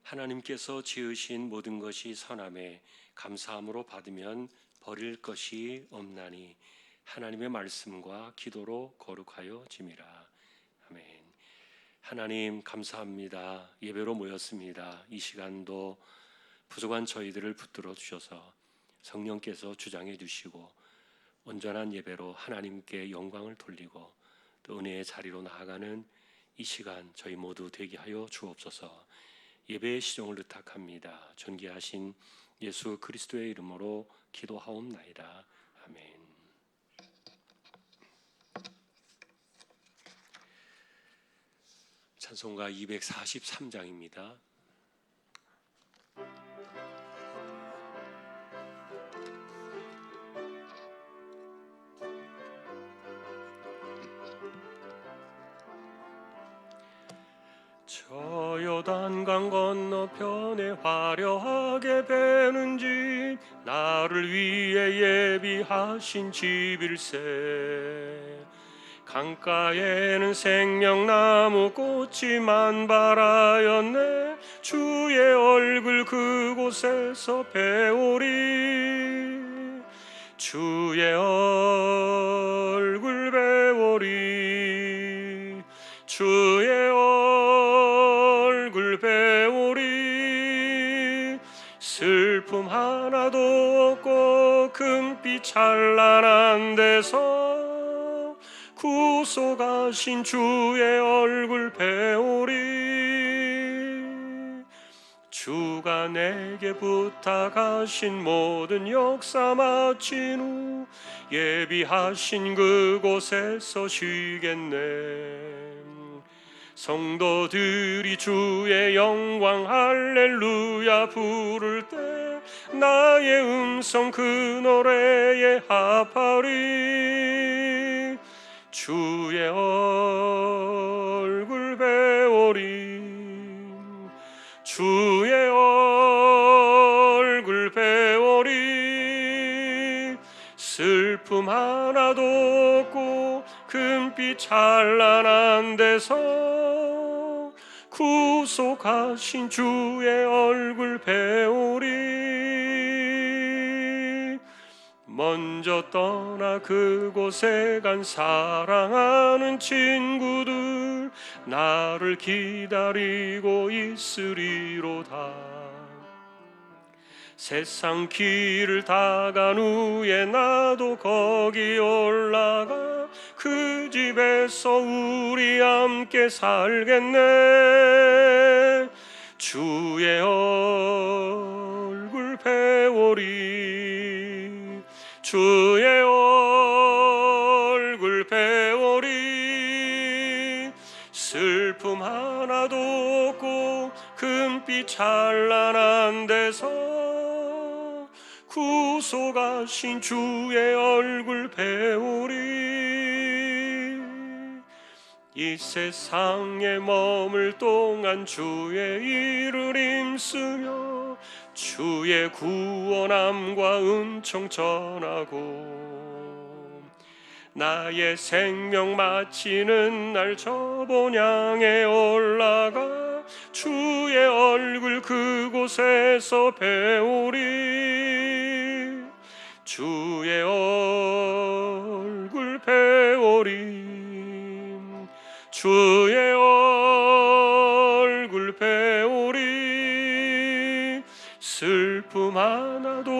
하나님께서 지으신 모든 것이 선함에 감사함으로 받으면 버릴 것이 없나니 하나님의 말씀과 기도로 거룩하여 짐이라. 아멘. 하나님 감사합니다. 예배로 모였습니다. 이 시간도 부족한 저희들을 붙들어 주셔서 성령께서 주장해 주시고 온전한 예배로 하나님께 영광을 돌리고 또 은혜의 자리로 나아가는 이 시간 저희 모두 되게 하여 주옵소서. 예배의 시종을 의탁합니다. 존귀하신 예수 그리스도의 이름으로 기도하옵나이다. 아멘. 찬송가 243장입니다. 저 요단강 건너편에 화려하게 베는 집, 나를 위해 예비하신 집일세. 강가에는 생명나무 꽃이 만발하였네. 주의 얼굴 그곳에서 배우리. 주의 얼굴 배우리. 주의 얼굴 배우리. 슬픔 하나도 없고 금빛 찬란한 데서 구속하신 주의 얼굴 배우리. 주가 내게 부탁하신 모든 역사 마친 후 예비하신 그곳에서 쉬겠네. 성도들이 주의 영광 할렐루야 부를 때 나의 음성 그 노래에 합하리. 주의 얼굴 배우리. 주의 얼굴 배우리. 슬픔 하나도 없고 금빛 찬란한 데서 구속하신 주의 얼굴 배우리. 먼저 떠나 그곳에 간 사랑하는 친구들 나를 기다리고 있으리로다. 세상 길을 다 간 후에 나도 거기 올라가 그 집에서 우리 함께 살겠네. 주의 얼굴 배우리. 주의 얼굴 배우리. 슬픔 하나도 없고 금빛 찬란한 데서 구속하신 주의 얼굴 배우리. 이 세상에 머물 동안 주의 일을 힘쓰며 주의 구원함과 은총 전하고 나의 생명 마치는 날 저 본향에 올라가 주의 얼굴 그곳에서 배우리. 주의 얼굴 배우리. 주의 얼굴 배우리. 슬픔 하나도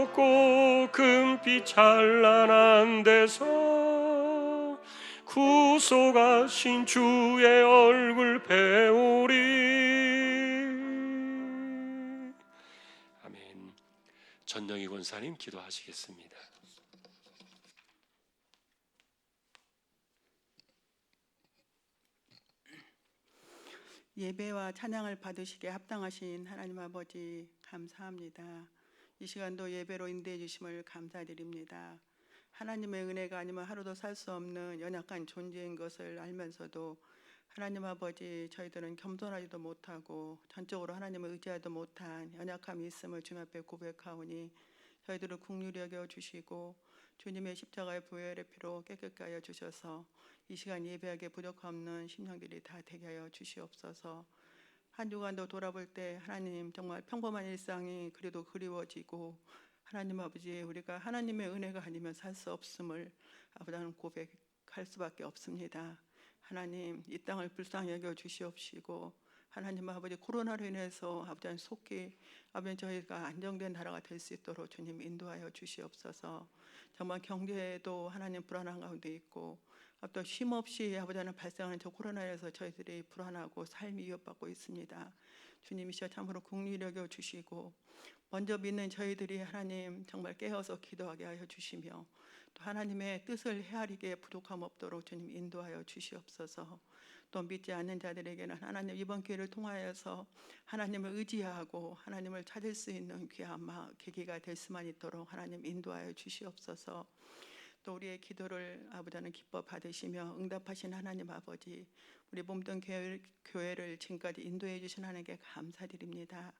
없고 금빛 찬란한 데서 구속하신 주의 얼굴 배우리. 아멘. 전영희 권사님 기도하시겠습니다. 예배와 찬양을 받으시기에 합당하신 하나님 아버지 감사합니다. 이 시간도 예배로 인도해 주심을 감사드립니다. 하나님의 은혜가 아니면 하루도 살 수 없는 연약한 존재인 것을 알면서도 하나님 아버지 저희들은 겸손하지도 못하고 전적으로 하나님을 의지하지도 못한 연약함이 있음을 주님 앞에 고백하오니 저희들을 긍휼히 여겨 주시고 주님의 십자가의 보혈의 피로 깨끗게 하여 주셔서 이 시간 예배하기에 부족함 없는 심령들이 다 되게 하여 주시옵소서. 한 주간도 돌아볼 때 하나님 정말 평범한 일상이 그래도 그리워지고 하나님 아버지 우리가 하나님의 은혜가 아니면 살 수 없음을 아버지는 고백할 수밖에 없습니다. 하나님 이 땅을 불쌍히 여겨 주시옵시고 하나님 아버지 코로나로 인해서 아버지 속히 아버지 저희가 안정된 나라가 될 수 있도록 주님 인도하여 주시옵소서. 정말 경제에도 하나님 불안한 가운데 있고 또 쉼없이 아버지는 발생하는 저 코로나에서 저희들이 불안하고 삶이 위협받고 있습니다. 주님이시여 참으로 긍휼히 여겨 주시고 먼저 믿는 저희들이 하나님 정말 깨어서 기도하게 하여 주시며 또 하나님의 뜻을 헤아리게 부족함 없도록 주님 인도하여 주시옵소서. 또 믿지 않는 자들에게는 하나님 이번 기회를 통하여서 하나님을 의지하고 하나님을 찾을 수 있는 귀한 계기가 될 수만 있도록 하나님 인도하여 주시옵소서. 또 우리의 기도를 아버지는 기뻐 받으시며 응답하신 하나님 아버지 우리 몸뚱 교회를 지금까지 인도해 주신 하나님께 감사드립니다.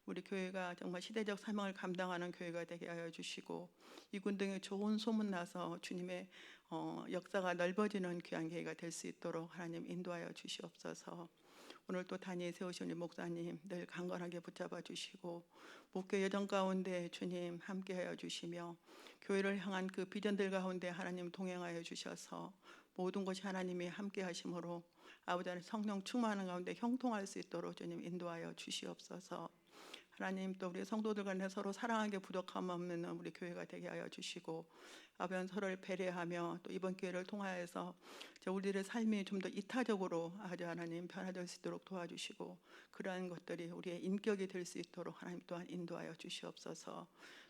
우리 교회가 정말 시대적 사명을 감당하는 교회가 되게 하여 주시고 이군 등에 좋은 소문 나서 주님의 역사가 넓어지는 귀한 계기가 될 수 있도록 하나님 인도하여 주시옵소서. 오늘 또 단위에 세우신 우리 목사님 늘 강건하게 붙잡아 주시고 목회 여정 가운데 주님 함께하여 주시며 교회를 향한 그 비전들 가운데 하나님 동행하여 주셔서 모든 것이 하나님이 함께하심으로 아버지 안에 성령 충만한 가운데 형통할 수 있도록 주님 인도하여 주시옵소서. 하나님 또 우리 성도들 간에 서로 사랑하게 부족함 없는 우리 교회가 되게 하여 주시고 아버지 서로를 배려하며 또 이번 기회를 통하여서 우리들의 삶이 좀 더 이타적으로 아버지 하나님 변화될 수 있도록 도와주시고 그러한 것들이 우리의 인격이 될 수 있도록 하나님 또한 인도하여 주시옵소서.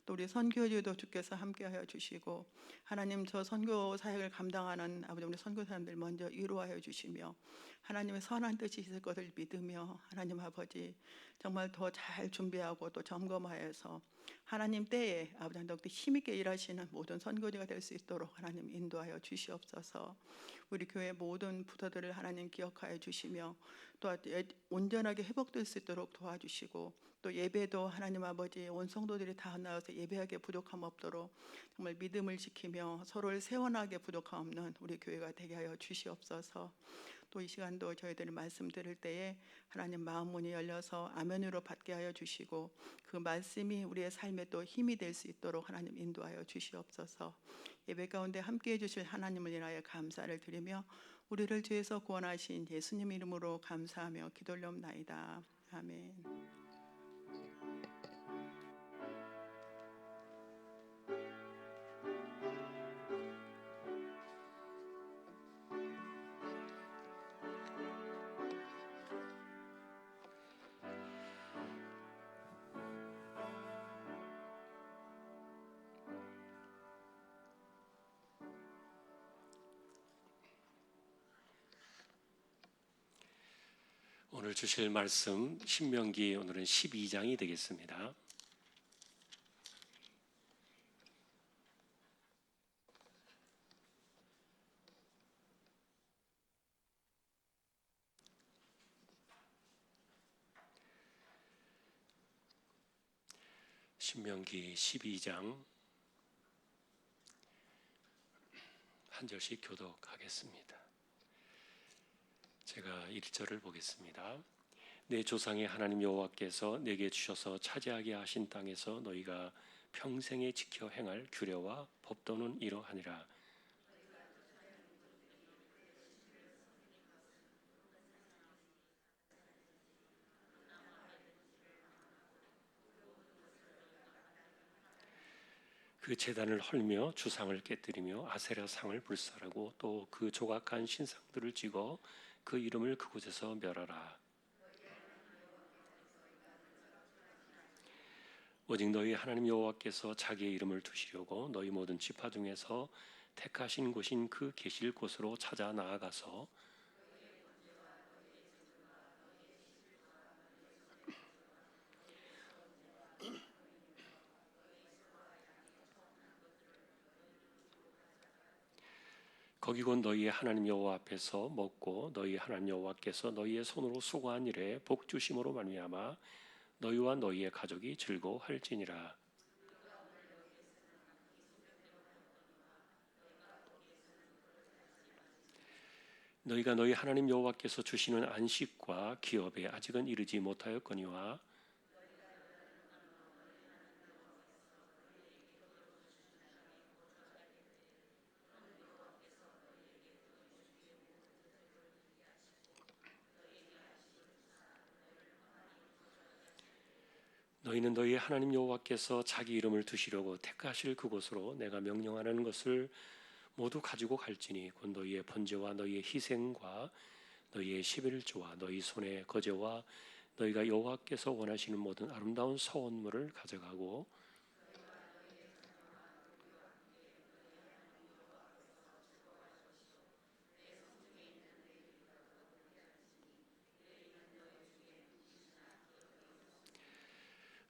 또 우리 선교지도 주께서 함께하여 주시고 하나님 저 선교 사역을 감당하는 아버지 우리 선교사님들 먼저 위로하여 주시며 하나님의 선한 뜻이 있을 것을 믿으며 하나님 아버지 정말 더 잘 준비하고 또 점검하여서 하나님 때에 아버지 더욱더 힘있게 일하시는 모든 선교지가 될 수 있도록 하나님 인도하여 주시옵소서. 우리 교회 모든 부서들을 하나님 기억하여 주시며 또 온전하게 회복될 수 있도록 도와주시고 또 예배도 하나님 아버지 온 성도들이 다 나와서 예배하게 부족함 없도록 정말 믿음을 지키며 서로를 세원하게 부족함 없는 우리 교회가 되게 하여 주시옵소서. 또 이 시간도 저희들이 말씀 들을 때에 하나님 마음 문이 열려서 아멘으로 받게 하여 주시고 그 말씀이 우리의 삶에 또 힘이 될 수 있도록 하나님 인도하여 주시옵소서. 예배 가운데 함께해 주실 하나님을 인하여 감사를 드리며 우리를 죄에서 구원하신 예수님 이름으로 감사하며 기도 올려옵나이다. 아멘. 오늘 주실 말씀 신명기 오늘은 12장이 되겠습니다. 신명기 12장 한 절씩 교독하겠습니다. 제가 1절을 보겠습니다. 내 조상의 하나님 여호와께서 내게 주셔서 차지하게 하신 땅에서 너희가 평생에 지켜 행할 규례와 법도는 이러하니라. 그 제단을 헐며 주상을 깨뜨리며 아세라 상을 불살하고 또 그 조각한 신상들을 찍어 그 이름을 그곳에서 멸하라. 오직 너희 하나님 여호와께서 자기의 이름을 두시려고 너희 모든 지파 중에서 택하신 곳인 그 계실 곳으로 찾아 나아가서 거기 곧 너희의 하나님 여호와 앞에서 먹고 너희 하나님 여호와께서 너희의 손으로 수고한 일에 복 주심으로 말미암아 너희와 너희의 가족이 즐거워할지니라. 너희가 너희 하나님 여호와께서 주시는 안식과 기업에 아직은 이르지 못하였거니와 너희는 너희 하나님 여호와께서 자기 이름을 두시려고 택하실 그곳으로 내가 명령하는 것을 모두 가지고 갈지니 곧 너희의 번제와 너희의 희생과 너희의 십일조와 너희 손의 거제와 너희가 여호와께서 원하시는 모든 아름다운 서원물을 가져가고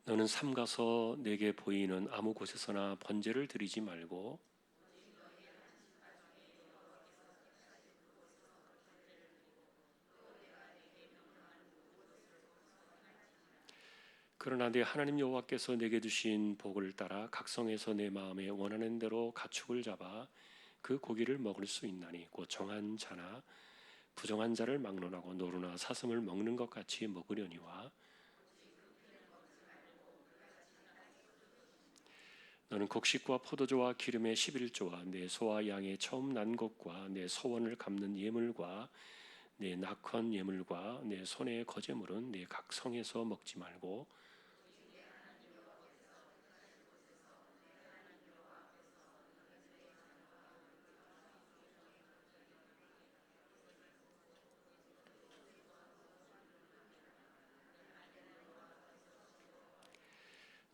너는 삼가서 내게 보이는 아무 곳에서나 번제를 드리지 말고 그러나 내 하나님 여호와께서 내게 주신 복을 따라 각성해서 내 마음에 원하는 대로 가축을 잡아 그 고기를 먹을 수 있나니 곧 정한 자나 부정한 자를 막론하고 노루나 사슴을 먹는 것 같이 먹으려니와 너는 곡식과 포도주와 기름의 11조와 내 소와 양의 처음 난 것과 내 소원을 갚는 예물과 내 낙헌 예물과 내 손의 거제물은 내 각성에서 먹지 말고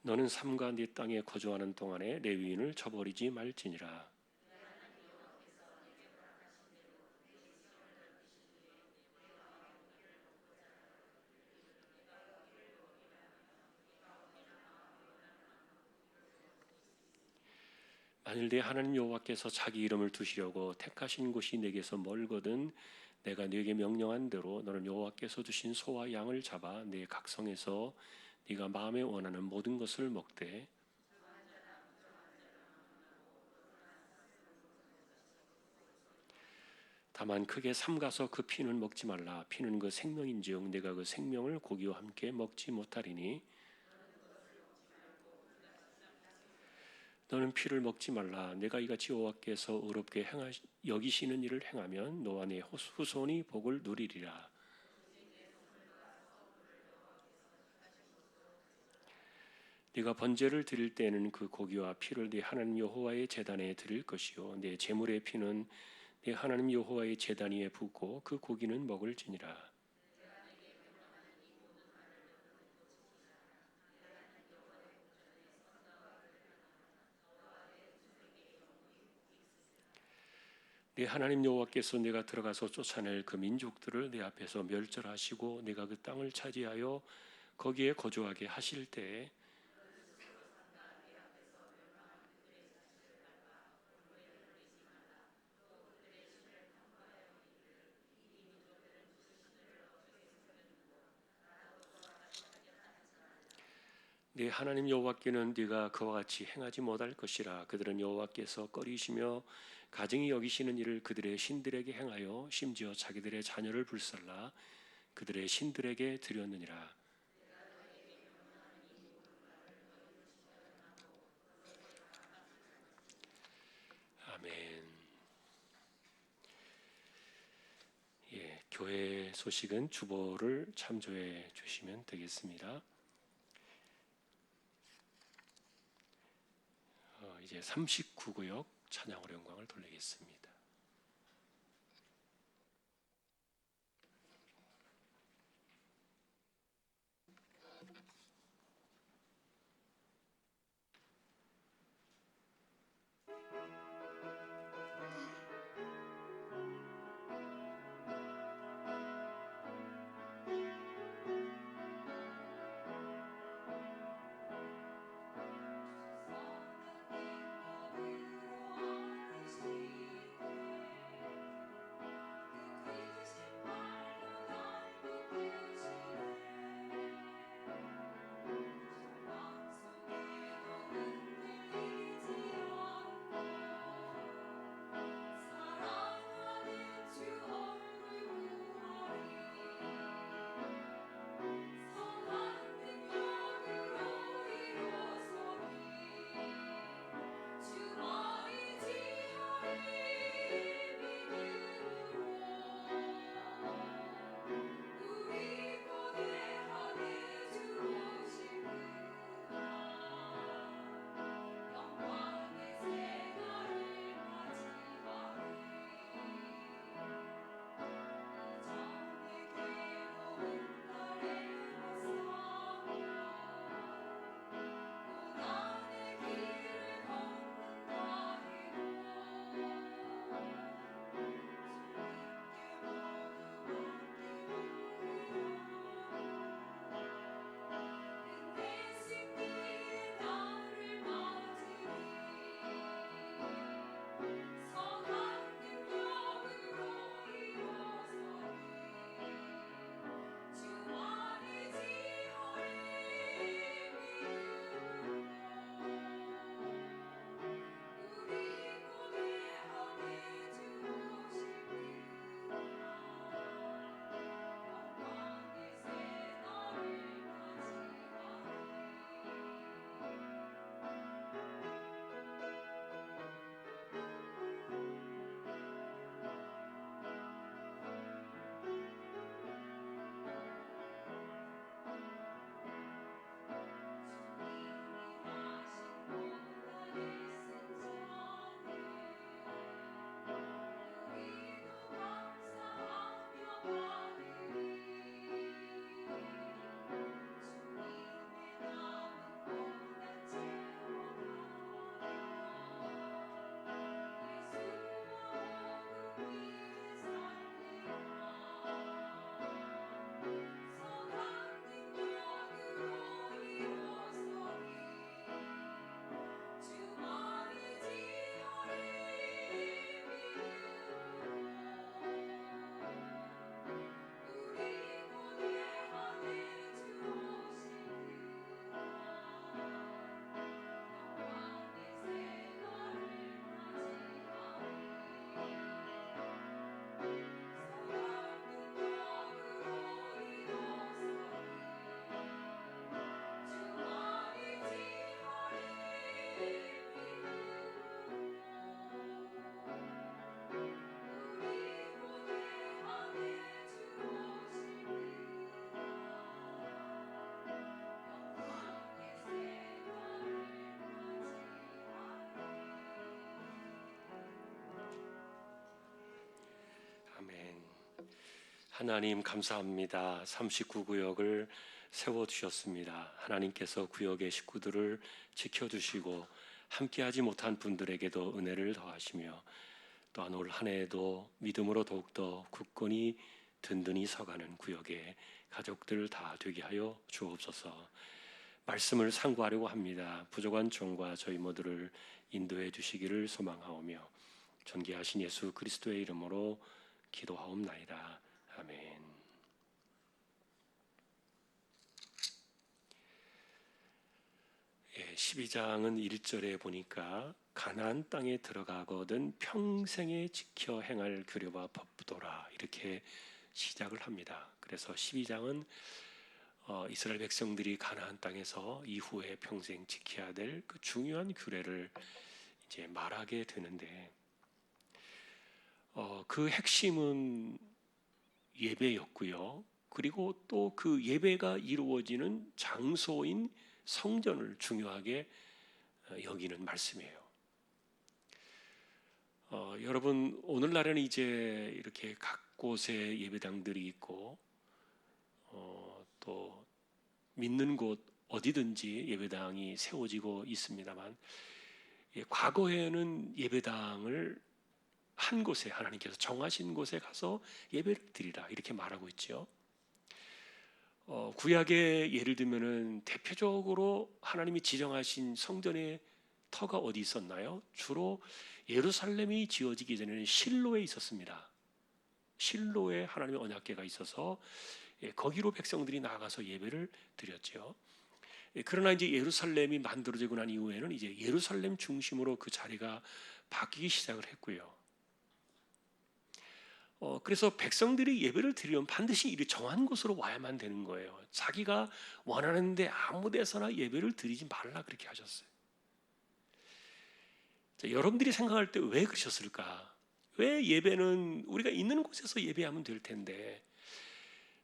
너는 삼가 네 땅에 거주하는 동안에 레위인을 저버리지 말지니라. 만일 내 하나님 여호와께서 자기 이름을 두시려고 택하신 곳이 내게서 멀거든 내가 네게 명령한 대로 너는 여호와께서 주신 소와 양을 잡아 네 각성에서 네가 마음에 원하는 모든 것을 먹되 다만 크게 삼가서 그 피는 먹지 말라. 피는 그 생명인즉 내가 그 생명을 고기와 함께 먹지 못하리니 너는 피를 먹지 말라. 내가 이같이 여호와께서 의롭게 여기시는 일을 행하면 너와 네 후손이 복을 누리리라. 네가 번제를 드릴 때에는 그 고기와 피를 네 하나님 여호와의 제단에 드릴 것이요 네 제물의 피는 네 하나님 여호와의 제단 위에 붓고 그 고기는 먹을지니라. 네 하나님 여호와께서 네가 들어가서 쫓아낼 그 민족들을 네 앞에서 멸절하시고 네가 그 땅을 차지하여 거기에 거주하게 하실 때에 네 하나님 여호와께는 네가 그와 같이 행하지 못할 것이라. 그들은 여호와께서 꺼리시며 가증히 여기시는 일을 그들의 신들에게 행하여 심지어 자기들의 자녀를 불살라 그들의 신들에게 드렸느니라. 아멘. 예, 교회 소식은 주보를 참조해 주시면 되겠습니다. 이제 39구역 찬양으로 영광을 돌리겠습니다. 하나님 감사합니다. 39구역을 세워주셨습니다. 하나님께서 구역의 식구들을 지켜주시고 함께하지 못한 분들에게도 은혜를 더하시며 또한 올 한 해에도 믿음으로 더욱더 굳건히 든든히 서가는 구역의 가족들 다 되게 하여 주옵소서. 말씀을 상고하려고 합니다. 부족한 종과 저희 모두를 인도해 주시기를 소망하오며 존귀하신 예수 그리스도의 이름으로 기도하옵나이다. 아멘. 예, 12장은 1절에 보니까 가나안 땅에 들어가거든 평생에 지켜 행할 규례와 법도라 이렇게 시작을 합니다. 그래서 12장은 이스라엘 백성들이 가나안 땅에서 이후에 평생 지켜야 될 그 중요한 규례를 이제 말하게 되는데 그 핵심은 예배였고요. 그리고 또 그 예배가 이루어지는 장소인 성전을 중요하게 여기는 말씀이에요. 여러분 오늘날에는 이제 이렇게 각 곳에 예배당들이 있고 또 믿는 곳 어디든지 예배당이 세워지고 있습니다만 과거에는 예배당을 한 곳에 하나님께서 정하신 곳에 가서 예배를 드리라 이렇게 말하고 있죠. 구약의 예를 들면은 대표적으로 하나님이 지정하신 성전의 터가 어디 있었나요? 주로 예루살렘이 지어지기 전에는 실로에 있었습니다. 실로에 하나님의 언약궤가 있어서 거기로 백성들이 나가서 예배를 드렸죠. 그러나 이제 예루살렘이 만들어지고 난 이후에는 이제 예루살렘 중심으로 그 자리가 바뀌기 시작을 했고요. 그래서 백성들이 예배를 드리려면 반드시 이 정한 곳으로 와야만 되는 거예요. 자기가 원하는데 아무 데서나 예배를 드리지 말라 그렇게 하셨어요. 자, 여러분들이 생각할 때 왜 그러셨을까? 왜 예배는 우리가 있는 곳에서 예배하면 될 텐데.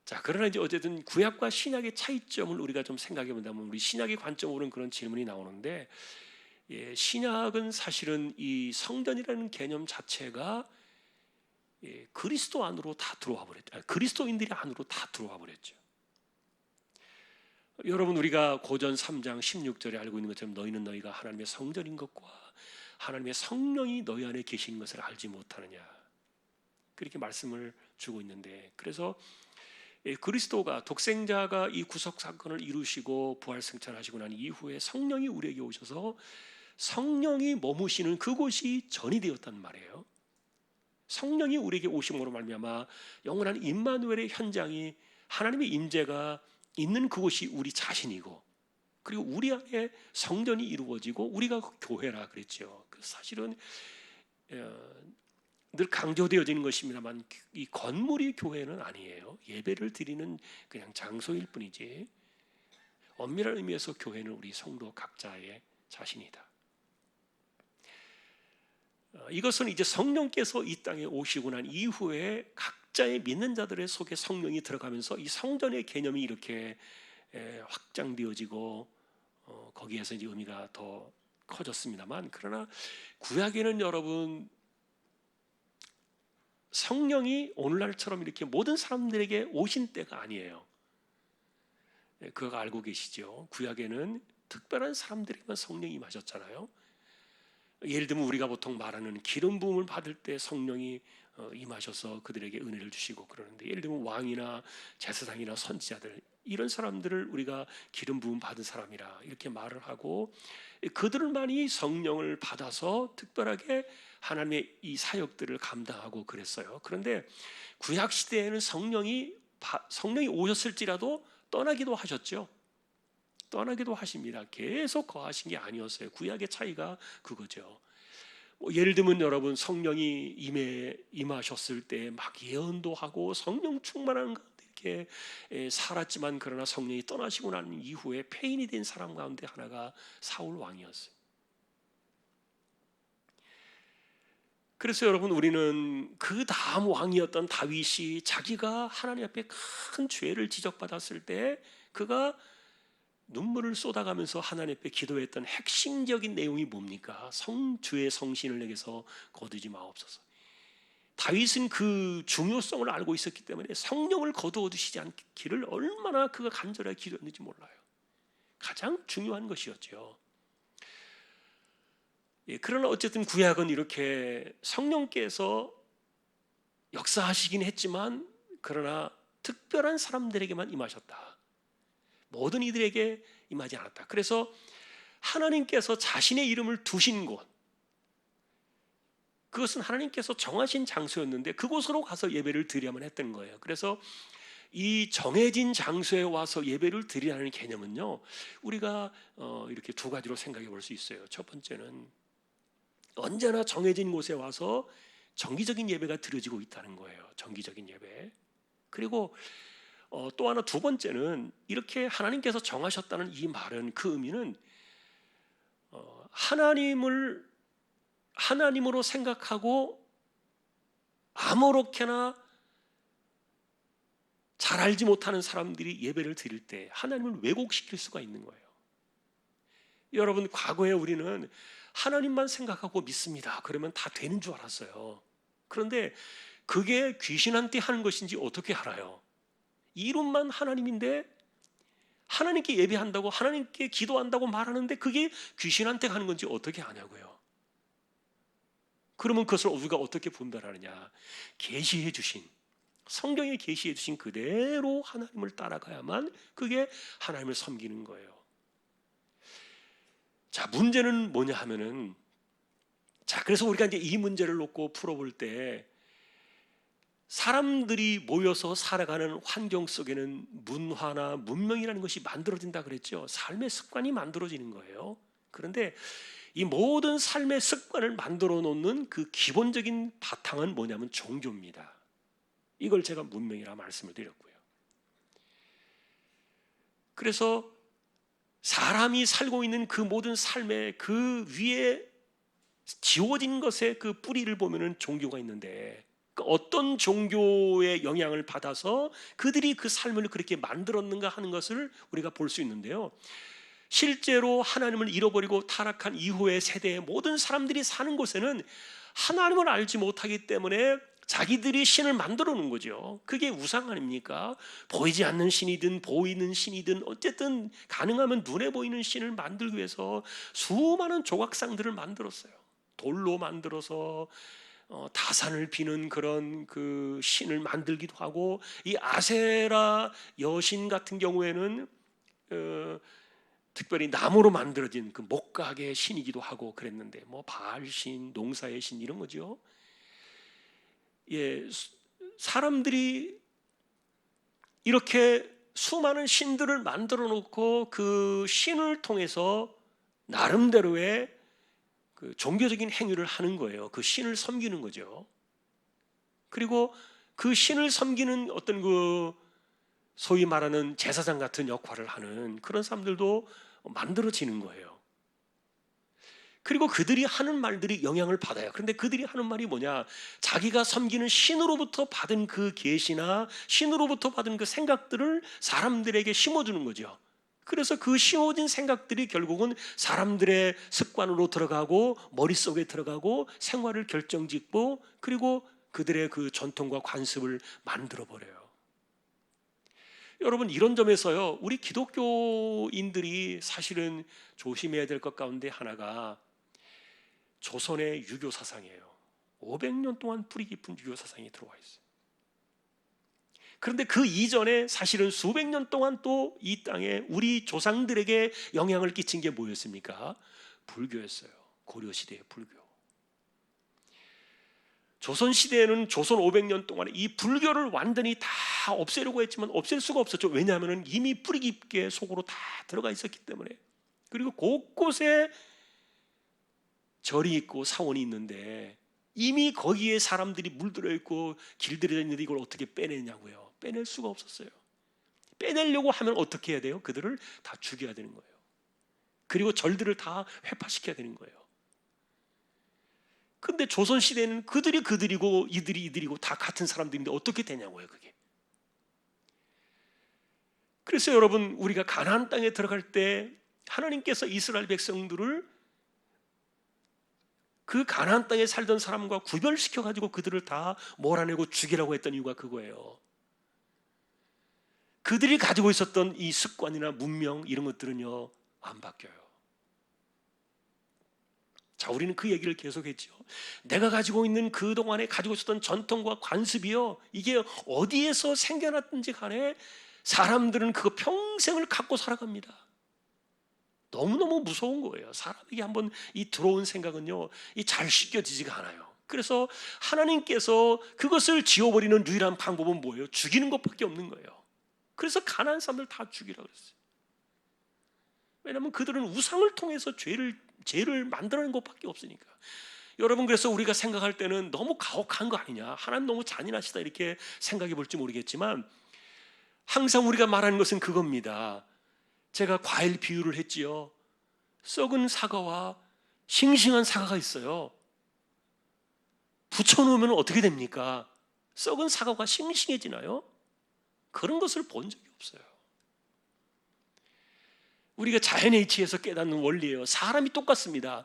자, 그러나 이제 어쨌든 구약과 신약의 차이점을 우리가 좀 생각해 본다면 우리 신약의 관점으로는 그런 질문이 나오는데 신약은 사실은 이 성전이라는 개념 자체가 그리스도 안으로 다 들어와 버렸죠. 그리스도인들이 안으로 다 들어와 버렸죠. 여러분 우리가 고전 3장 16절에 알고 있는 것처럼 너희는 너희가 하나님의 성전인 것과 하나님의 성령이 너희 안에 계신 것을 알지 못하느냐 그렇게 말씀을 주고 있는데 그래서 그리스도가 독생자가 이 구속 사건을 이루시고 부활 승천하시고 난 이후에 성령이 우리에게 오셔서 성령이 머무시는 그곳이 전이 되었단 말이에요. 성령이 우리에게 오심으로 말미암아 영원한 임마누엘의 현장이 하나님의 임재가 있는 그곳이 우리 자신이고 그리고 우리 안에 성전이 이루어지고 우리가 그 교회라 그랬죠. 사실은 늘 강조되어지는 것입니다만 이 건물이 교회는 아니에요. 예배를 드리는 그냥 장소일 뿐이지 엄밀한 의미에서 교회는 우리 성도 각자의 자신이다. 이것은 이제 성령께서 이 땅에 오시고 난 이후에 각자의 믿는 자들의 속에 성령이 들어가면서 이 성전의 개념이 이렇게 확장되어지고 거기에서 이제 의미가 더 커졌습니다만 그러나 구약에는 여러분 성령이 오늘날처럼 이렇게 모든 사람들에게 오신 때가 아니에요. 그거 알고 계시죠? 구약에는 특별한 사람들에게만 성령이 임하셨잖아요. 예를 들면 우리가 보통 말하는 기름 부음을 받을 때 성령이 임하셔서 그들에게 은혜를 주시고 그러는데 예를 들면 왕이나 제사장이나 선지자들 이런 사람들을 우리가 기름 부음 받은 사람이라 이렇게 말을 하고 그들만이 성령을 받아서 특별하게 하나님의 이 사역들을 감당하고 그랬어요. 그런데 구약 시대에는 성령이 오셨을지라도 떠나기도 하셨죠. 떠나기도 하십니다. 계속 거하신 게 아니었어요. 구약의 차이가 그거죠. 예를 들면 여러분 성령이 임하셨을 때 막 예언도 하고 성령 충만한 가운데 이렇게 살았지만 그러나 성령이 떠나시고 난 이후에 폐인이 된 사람 가운데 하나가 사울 왕이었어요. 그래서 여러분 우리는 그 다음 왕이었던 다윗이 자기가 하나님 앞에 큰 죄를 지적받았을 때 그가 눈물을 쏟아가면서 하나님 앞에 기도했던 핵심적인 내용이 뭡니까? 주의 성신을 내게서 거두지 마옵소서. 다윗은 그 중요성을 알고 있었기 때문에 성령을 거두어 두시지 않기를 얼마나 그가 간절하게 기도했는지 몰라요. 가장 중요한 것이었죠. 그러나 어쨌든 구약은 이렇게 성령께서 역사하시긴 했지만 그러나 특별한 사람들에게만 임하셨다. 모든 이들에게 임하지 않았다. 그래서 하나님께서 자신의 이름을 두신 곳, 그것은 하나님께서 정하신 장소였는데 그곳으로 가서 예배를 드려야만 했던 거예요. 그래서 이 정해진 장소에 와서 예배를 드리라는 개념은요, 우리가 이렇게 두 가지로 생각해 볼 수 있어요. 첫 번째는 언제나 정해진 곳에 와서 정기적인 예배가 드려지고 있다는 거예요. 정기적인 예배. 그리고 또 하나, 두 번째는 이렇게 하나님께서 정하셨다는 이 말은, 그 의미는 하나님으로 생각하고 아무렇게나 잘 알지 못하는 사람들이 예배를 드릴 때 하나님을 왜곡시킬 수가 있는 거예요. 여러분, 과거에 우리는 하나님만 생각하고 믿습니다. 그러면 다 되는 줄 알았어요. 그런데 그게 귀신한테 하는 것인지 어떻게 알아요? 이름만 하나님인데 하나님께 예배한다고, 하나님께 기도한다고 말하는데 그게 귀신한테 가는 건지 어떻게 아냐고요. 그러면 그것을 우리가 어떻게 분별하느냐? 계시해 주신, 성경에 계시해 주신 그대로 하나님을 따라가야만 그게 하나님을 섬기는 거예요. 자, 문제는 뭐냐 하면은, 자, 그래서 우리가 이제 이 문제를 놓고 풀어볼 때 사람들이 모여서 살아가는 환경 속에는 문화나 문명이라는 것이 만들어진다 그랬죠. 삶의 습관이 만들어지는 거예요. 그런데 이 모든 삶의 습관을 만들어 놓는 그 기본적인 바탕은 뭐냐면 종교입니다. 이걸 제가 문명이라 말씀을 드렸고요. 그래서 사람이 살고 있는 그 모든 삶의 그 위에 지워진 것의 그 뿌리를 보면은 종교가 있는데, 어떤 종교의 영향을 받아서 그들이 그 삶을 그렇게 만들었는가 하는 것을 우리가 볼 수 있는데요. 실제로 하나님을 잃어버리고 타락한 이후의 세대의 모든 사람들이 사는 곳에는 하나님을 알지 못하기 때문에 자기들이 신을 만들어 놓은 거죠. 그게 우상 아닙니까? 보이지 않는 신이든 보이는 신이든 어쨌든 가능하면 눈에 보이는 신을 만들기 위해서 수많은 조각상들을 만들었어요. 돌로 만들어서 다산을 비는 그런 그 신을 만들기도 하고, 이 아세라 여신 같은 경우에는 특별히 나무로 만들어진 그 목각의 신이기도 하고 그랬는데, 뭐 바알신, 농사의 신 이런 거죠. 예, 사람들이 이렇게 수많은 신들을 만들어 놓고 그 신을 통해서 나름대로의 그 종교적인 행위를 하는 거예요. 그 신을 섬기는 거죠. 그리고 그 신을 섬기는 어떤 그 소위 말하는 제사장 같은 역할을 하는 그런 사람들도 만들어지는 거예요. 그리고 그들이 하는 말들이 영향을 받아요. 그런데 그들이 하는 말이 뭐냐? 자기가 섬기는 신으로부터 받은 그 계시나 신으로부터 받은 그 생각들을 사람들에게 심어주는 거죠. 그래서 그 심어진 생각들이 결국은 사람들의 습관으로 들어가고 머릿속에 들어가고 생활을 결정짓고, 그리고 그들의 그 전통과 관습을 만들어버려요. 여러분, 이런 점에서요, 우리 기독교인들이 사실은 조심해야 될 것 가운데 하나가 조선의 유교 사상이에요. 500년 동안 뿌리 깊은 유교 사상이 들어와 있어요. 그런데 그 이전에 사실은 수백 년 동안 또 이 땅에 우리 조상들에게 영향을 끼친 게 뭐였습니까? 불교였어요. 고려시대의 불교. 조선시대에는 조선 500년 동안에 이 불교를 완전히 다 없애려고 했지만 없앨 수가 없었죠. 왜냐하면 이미 뿌리 깊게 속으로 다 들어가 있었기 때문에. 그리고 곳곳에 절이 있고 사원이 있는데 이미 거기에 사람들이 물들어 있고 길들여 있는데 이걸 어떻게 빼내냐고요. 빼낼 수가 없었어요. 빼내려고 하면 어떻게 해야 돼요? 그들을 다 죽여야 되는 거예요. 그리고 절들을 다 회파시켜야 되는 거예요. 근데 조선시대는 그들이 그들이고 이들이 이들이고 다 같은 사람들인데 어떻게 되냐고요, 그게. 그래서 여러분, 우리가 가나안 땅에 들어갈 때 하나님께서 이스라엘 백성들을 그 가나안 땅에 살던 사람과 구별시켜 가지고 그들을 다 몰아내고 죽이라고 했던 이유가 그거예요. 그들이 가지고 있었던 이 습관이나 문명 이런 것들은요 안 바뀌어요. 자, 우리는 그 얘기를 계속했죠. 내가 가지고 있는 그동안에 가지고 있었던 전통과 관습이요, 이게 어디에서 생겨났든지 간에 사람들은 그거 평생을 갖고 살아갑니다. 너무너무 무서운 거예요. 사람에게 한번 이 들어온 생각은요, 이 잘 씻겨지지가 않아요. 그래서 하나님께서 그것을 지워버리는 유일한 방법은 뭐예요? 죽이는 것밖에 없는 거예요. 그래서 가난한 사람들 다 죽이라고 그랬어요. 왜냐하면 그들은 우상을 통해서 죄를 만들어낸 것밖에 없으니까. 여러분, 그래서 우리가 생각할 때는 너무 가혹한 거 아니냐, 하나님 너무 잔인하시다 이렇게 생각해 볼지 모르겠지만, 항상 우리가 말하는 것은 그겁니다. 제가 과일 비유를 했지요. 썩은 사과와 싱싱한 사과가 있어요. 붙여놓으면 어떻게 됩니까? 썩은 사과가 싱싱해지나요? 그런 것을 본 적이 없어요. 우리가 자연의 이치에서 깨닫는 원리예요. 사람이 똑같습니다.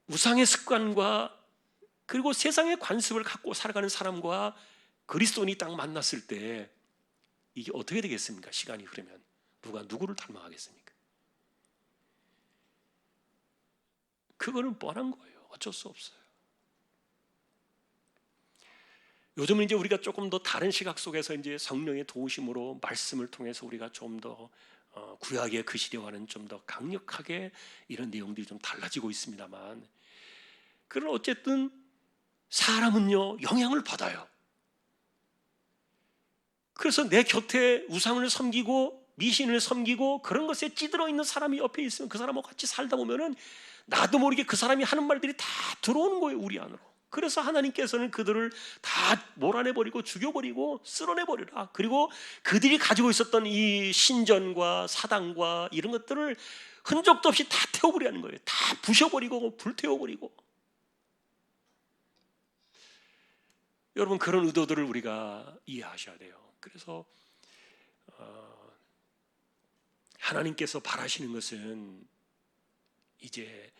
우상의 습관과 그리고 세상의 관습을 갖고 살아가는 사람과 그리스도인이 딱 만났을 때 이게 어떻게 되겠습니까? 시간이 흐르면 누가 누구를 닮아가겠습니까? 그거는 뻔한 거예요. 어쩔 수 없어요. 요즘은 이제 우리가 조금 더 다른 시각 속에서 이제 성령의 도우심으로 말씀을 통해서 우리가 좀 더 구약의 그 시대와는 좀 더 강력하게 이런 내용들이 좀 달라지고 있습니다만, 그러나 어쨌든 사람은요 영향을 받아요. 그래서 내 곁에 우상을 섬기고 미신을 섬기고 그런 것에 찌들어 있는 사람이 옆에 있으면 그 사람하고 같이 살다 보면은 나도 모르게 그 사람이 하는 말들이 다 들어오는 거예요, 우리 안으로. 그래서 하나님께서는 그들을 다 몰아내버리고 죽여버리고 쓸어내버리라. 그리고 그들이 가지고 있었던 이 신전과 사당과 이런 것들을 흔적도 없이 다 태워버리는 거예요. 다 부셔버리고 불태워버리고. 여러분, 그런 의도들을 우리가 이해하셔야 돼요. 그래서 하나님께서 바라시는 것은 이제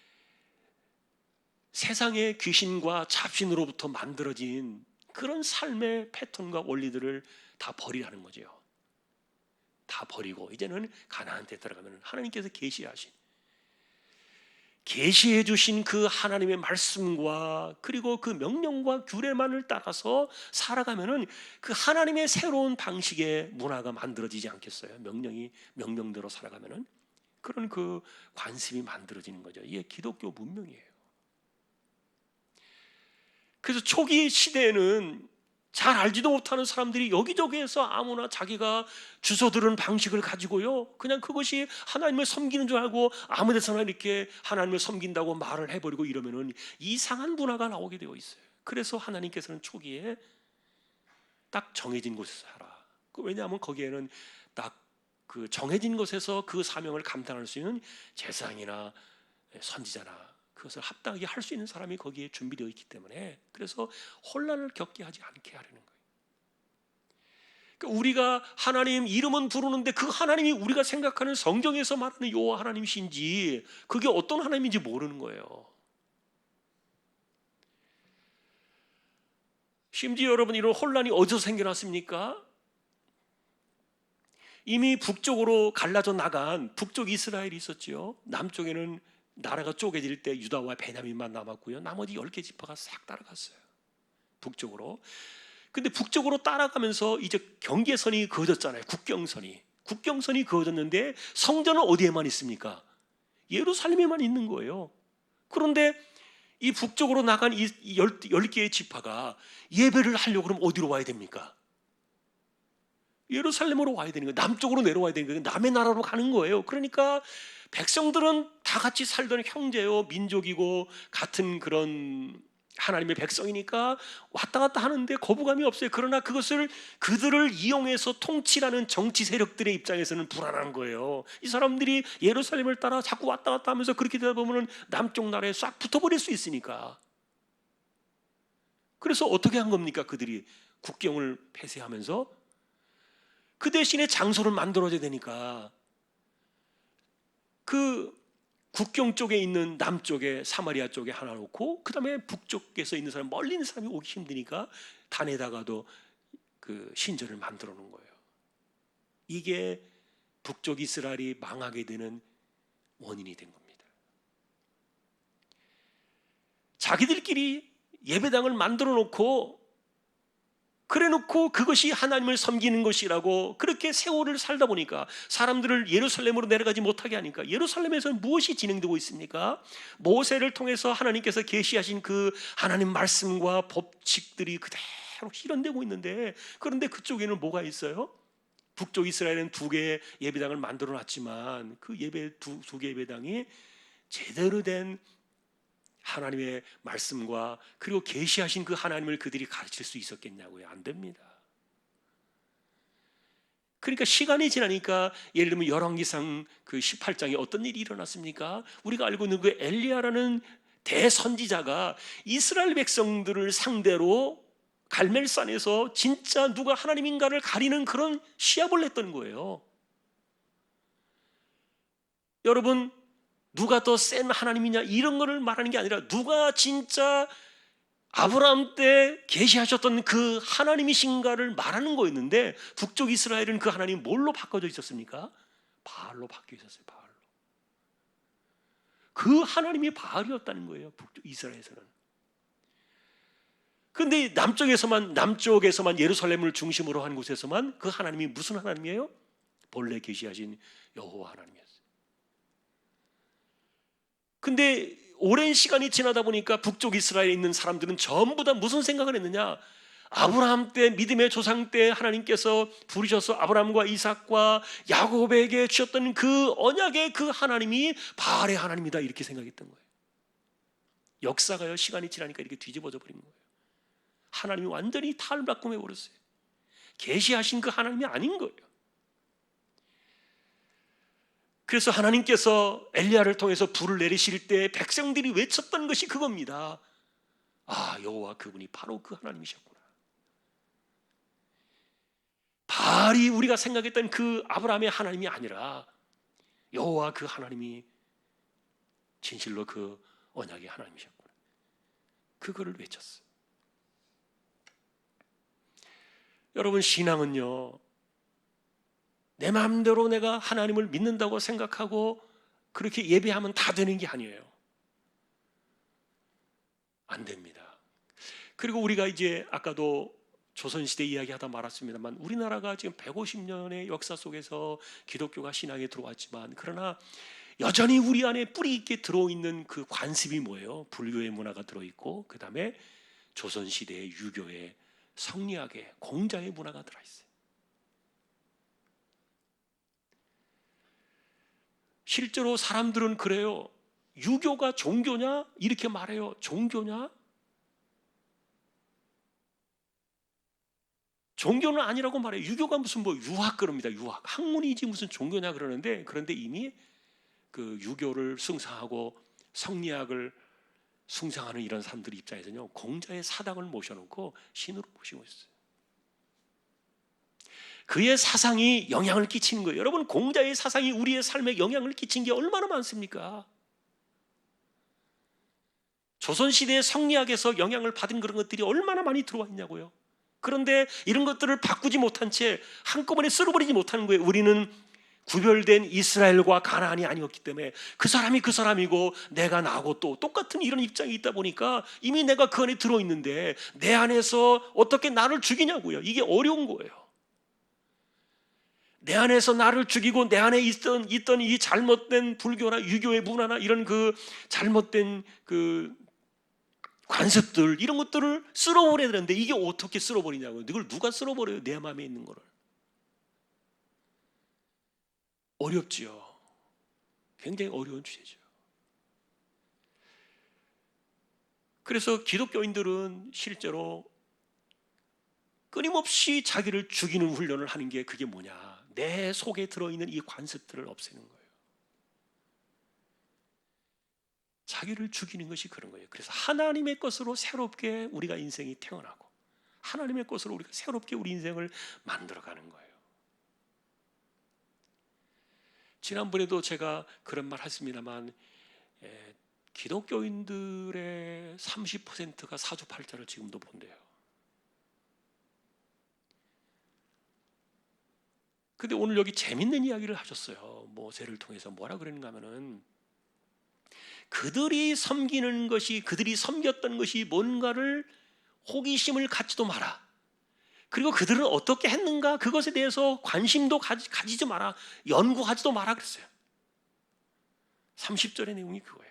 세상의 귀신과 잡신으로부터 만들어진 그런 삶의 패턴과 원리들을 다 버리라는 거죠. 다 버리고 이제는 가나안 때 들어가면 하나님께서 계시해 주신 그 하나님의 말씀과 그리고 그 명령과 규례만을 따라서 살아가면은 그 하나님의 새로운 방식의 문화가 만들어지지 않겠어요? 명령대로 살아가면은 그런 그 관습이 만들어지는 거죠. 이게 기독교 문명이에요. 그래서 초기 시대에는 잘 알지도 못하는 사람들이 여기저기에서 아무나 자기가 주워들은 방식을 가지고요, 그냥 그것이 하나님을 섬기는 줄 알고 아무 데서나 이렇게 하나님을 섬긴다고 말을 해버리고 이러면은 이상한 문화가 나오게 되어 있어요. 그래서 하나님께서는 초기에 딱 정해진 곳에서 하라. 왜냐하면 거기에는 딱 그 정해진 곳에서 그 사명을 감당할 수 있는 제사장이나 선지자나 그것을 합당하게 할 수 있는 사람이 거기에 준비되어 있기 때문에, 그래서 혼란을 겪게 하지 않게 하려는 거예요. 그러니까 우리가 하나님 이름은 부르는데 그 하나님이 우리가 생각하는 성경에서 말하는 여호와 하나님이신지 그게 어떤 하나님인지 모르는 거예요. 심지어 여러분, 이런 혼란이 어디서 생겨났습니까? 이미 북쪽으로 갈라져 나간 북쪽 이스라엘이 있었죠. 남쪽에는 나라가 쪼개질 때 유다와 베냐민만 남았고요, 나머지 10개 지파가 싹 따라갔어요, 북쪽으로. 근데 북쪽으로 따라가면서 이제 경계선이 그어졌잖아요. 국경선이 그어졌는데 성전은 어디에만 있습니까? 예루살렘에만 있는 거예요. 그런데 이 북쪽으로 나간 이 10개의 지파가 예배를 하려고 그러면 어디로 와야 됩니까? 예루살렘으로 와야 되는 거예요. 남쪽으로 내려와야 되는 거예요. 남의 나라로 가는 거예요. 그러니까 백성들은 다 같이 살던 형제요, 민족이고 같은 그런 하나님의 백성이니까 왔다 갔다 하는데 거부감이 없어요. 그러나 그들을 이용해서 통치라는 정치 세력들의 입장에서는 불안한 거예요. 이 사람들이 예루살렘을 따라 자꾸 왔다 갔다 하면서 그렇게 되다 보면 남쪽 나라에 싹 붙어버릴 수 있으니까. 그래서 어떻게 한 겁니까? 그들이 국경을 폐쇄하면서 그 대신에 장소를 만들어줘야 되니까 그 국경 쪽에 있는 남쪽에 사마리아 쪽에 하나 놓고 그 다음에 북쪽에서 있는 사람, 멀리 있는 사람이 오기 힘드니까 단에다가도 그 신전을 만들어 놓은 거예요. 이게 북쪽 이스라엘이 망하게 되는 원인이 된 겁니다. 자기들끼리 예배당을 만들어 놓고 그래 놓고 그것이 하나님을 섬기는 것이라고 그렇게 세월을 살다 보니까 사람들을 예루살렘으로 내려가지 못하게 하니까 예루살렘에서는 무엇이 진행되고 있습니까? 모세를 통해서 하나님께서 계시하신 그 하나님 말씀과 법칙들이 그대로 실현되고 있는데, 그런데 그쪽에는 뭐가 있어요? 북쪽 이스라엘은 두 개의 예배당을 만들어 놨지만 그 두 개의 예배당이 제대로 된 하나님의 말씀과 그리고 계시하신 그 하나님을 그들이 가르칠 수 있었겠냐고요? 안 됩니다. 그러니까 시간이 지나니까 예를 들면 열왕기상 그 18장에 어떤 일이 일어났습니까? 우리가 알고 있는 그 엘리야라는 대선지자가 이스라엘 백성들을 상대로 갈멜산에서 진짜 누가 하나님인가를 가리는 그런 시합을 했던 거예요. 여러분, 누가 더 센 하나님이냐 이런 거를 말하는 게 아니라 누가 진짜 아브라함 때 계시하셨던 그 하나님이신가를 말하는 거였는데, 북쪽 이스라엘은 그 하나님이 뭘로 바꿔져 있었습니까? 바알로 바뀌어 있었어요. 바알로. 그 하나님이 바알이었다는 거예요, 북쪽 이스라엘에서는. 그런데 남쪽에서만 예루살렘을 중심으로 한 곳에서만 그 하나님이 무슨 하나님이에요? 본래 계시하신 여호와 하나님이었어요. 근데 오랜 시간이 지나다 보니까 북쪽 이스라엘에 있는 사람들은 전부 다 무슨 생각을 했느냐? 아브라함 때, 믿음의 조상 때 하나님께서 부르셔서 아브라함과 이삭과 야곱에게 주셨던 그 언약의 그 하나님이 바알의 하나님이다, 이렇게 생각했던 거예요. 역사가요, 시간이 지나니까 이렇게 뒤집어져 버린 거예요. 하나님이 완전히 탈바꿈해 버렸어요. 계시하신 그 하나님이 아닌 거예요. 그래서 하나님께서 엘리야를 통해서 불을 내리실 때 백성들이 외쳤던 것이 그겁니다. 아, 여호와 그분이 바로 그 하나님이셨구나. 바알이 우리가 생각했던 그 아브라함의 하나님이 아니라 여호와 그 하나님이 진실로 그 언약의 하나님이셨구나. 그거를 외쳤어요. 여러분, 신앙은요, 내 마음대로 내가 하나님을 믿는다고 생각하고 그렇게 예배하면 다 되는 게 아니에요. 안 됩니다. 그리고 우리가 이제 아까도 조선시대 이야기하다 말았습니다만, 우리나라가 지금 150년의 역사 속에서 기독교가 신앙에 들어왔지만, 그러나 여전히 우리 안에 뿌리 있게 들어있는 그 관습이 뭐예요? 불교의 문화가 들어있고, 그 다음에 조선시대의 유교의 성리학의 공자의 문화가 들어있어요. 실제로 사람들은 그래요. 유교가 종교냐? 이렇게 말해요. 종교냐? 종교는 아니라고 말해요. 유교가 무슨 유학 그럽니다. 유학. 학문이지 무슨 종교냐 그러는데, 그런데 이미 그 유교를 숭상하고 성리학을 숭상하는 이런 사람들 입장에서는요, 공자의 사당을 모셔놓고 신으로 모시고 있어요. 그의 사상이 영향을 끼치는 거예요. 여러분, 공자의 사상이 우리의 삶에 영향을 끼친 게 얼마나 많습니까? 조선시대의 성리학에서 영향을 받은 그런 것들이 얼마나 많이 들어와 있냐고요. 그런데 이런 것들을 바꾸지 못한 채 한꺼번에 쓸어버리지 못하는 거예요. 우리는 구별된 이스라엘과 가나안이 아니었기 때문에 그 사람이 그 사람이고 내가 나하고 또 똑같은 이런 입장이 있다 보니까 이미 내가 그 안에 들어있는데 내 안에서 어떻게 나를 죽이냐고요. 이게 어려운 거예요. 내 안에서 나를 죽이고 내 안에 있던 이 잘못된 불교나 유교의 문화나 이런 그 잘못된 그 관습들, 이런 것들을 쓸어버려야 되는데 이게 어떻게 쓸어버리냐고요. 이걸 누가 쓸어버려요? 내 마음에 있는 거를. 어렵지요. 굉장히 어려운 주제죠. 그래서 기독교인들은 실제로 끊임없이 자기를 죽이는 훈련을 하는 게 그게 뭐냐? 내 속에 들어있는 이 관습들을 없애는 거예요. 자기를 죽이는 것이 그런 거예요. 그래서 하나님의 것으로 새롭게 우리가 인생이 태어나고 하나님의 것으로 우리가 새롭게 우리 인생을 만들어가는 거예요. 지난번에도 제가 그런 말 했습니다만, 기독교인들의 30%가 사주팔자를 지금도 본대요. 근데 오늘 여기 재밌는 이야기를 하셨어요. 모세를 통해서 뭐라 그러는가 하면은 그들이 섬기는 것이, 그들이 섬겼던 것이 뭔가를 호기심을 갖지도 마라. 그리고 그들은 어떻게 했는가 그것에 대해서 관심도 가지지 마라. 연구하지도 마라 그랬어요. 30절의 내용이 그거예요.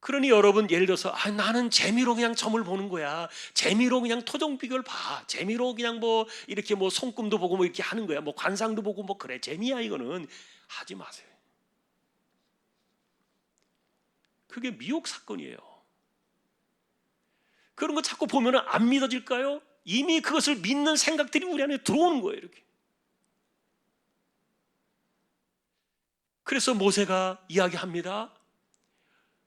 그러니 여러분, 예를 들어서 나는 재미로 그냥 점을 보는 거야. 재미로 그냥 토종 비결 봐. 재미로 그냥 뭐 이렇게 뭐 손금도 보고 뭐 이렇게 하는 거야. 뭐 관상도 보고 뭐 그래. 재미야 이거는. 하지 마세요. 그게 미혹 사건이에요. 그런 거 자꾸 보면 안 믿어질까요? 이미 그것을 믿는 생각들이 우리 안에 들어오는 거예요. 이렇게. 그래서 모세가 이야기합니다.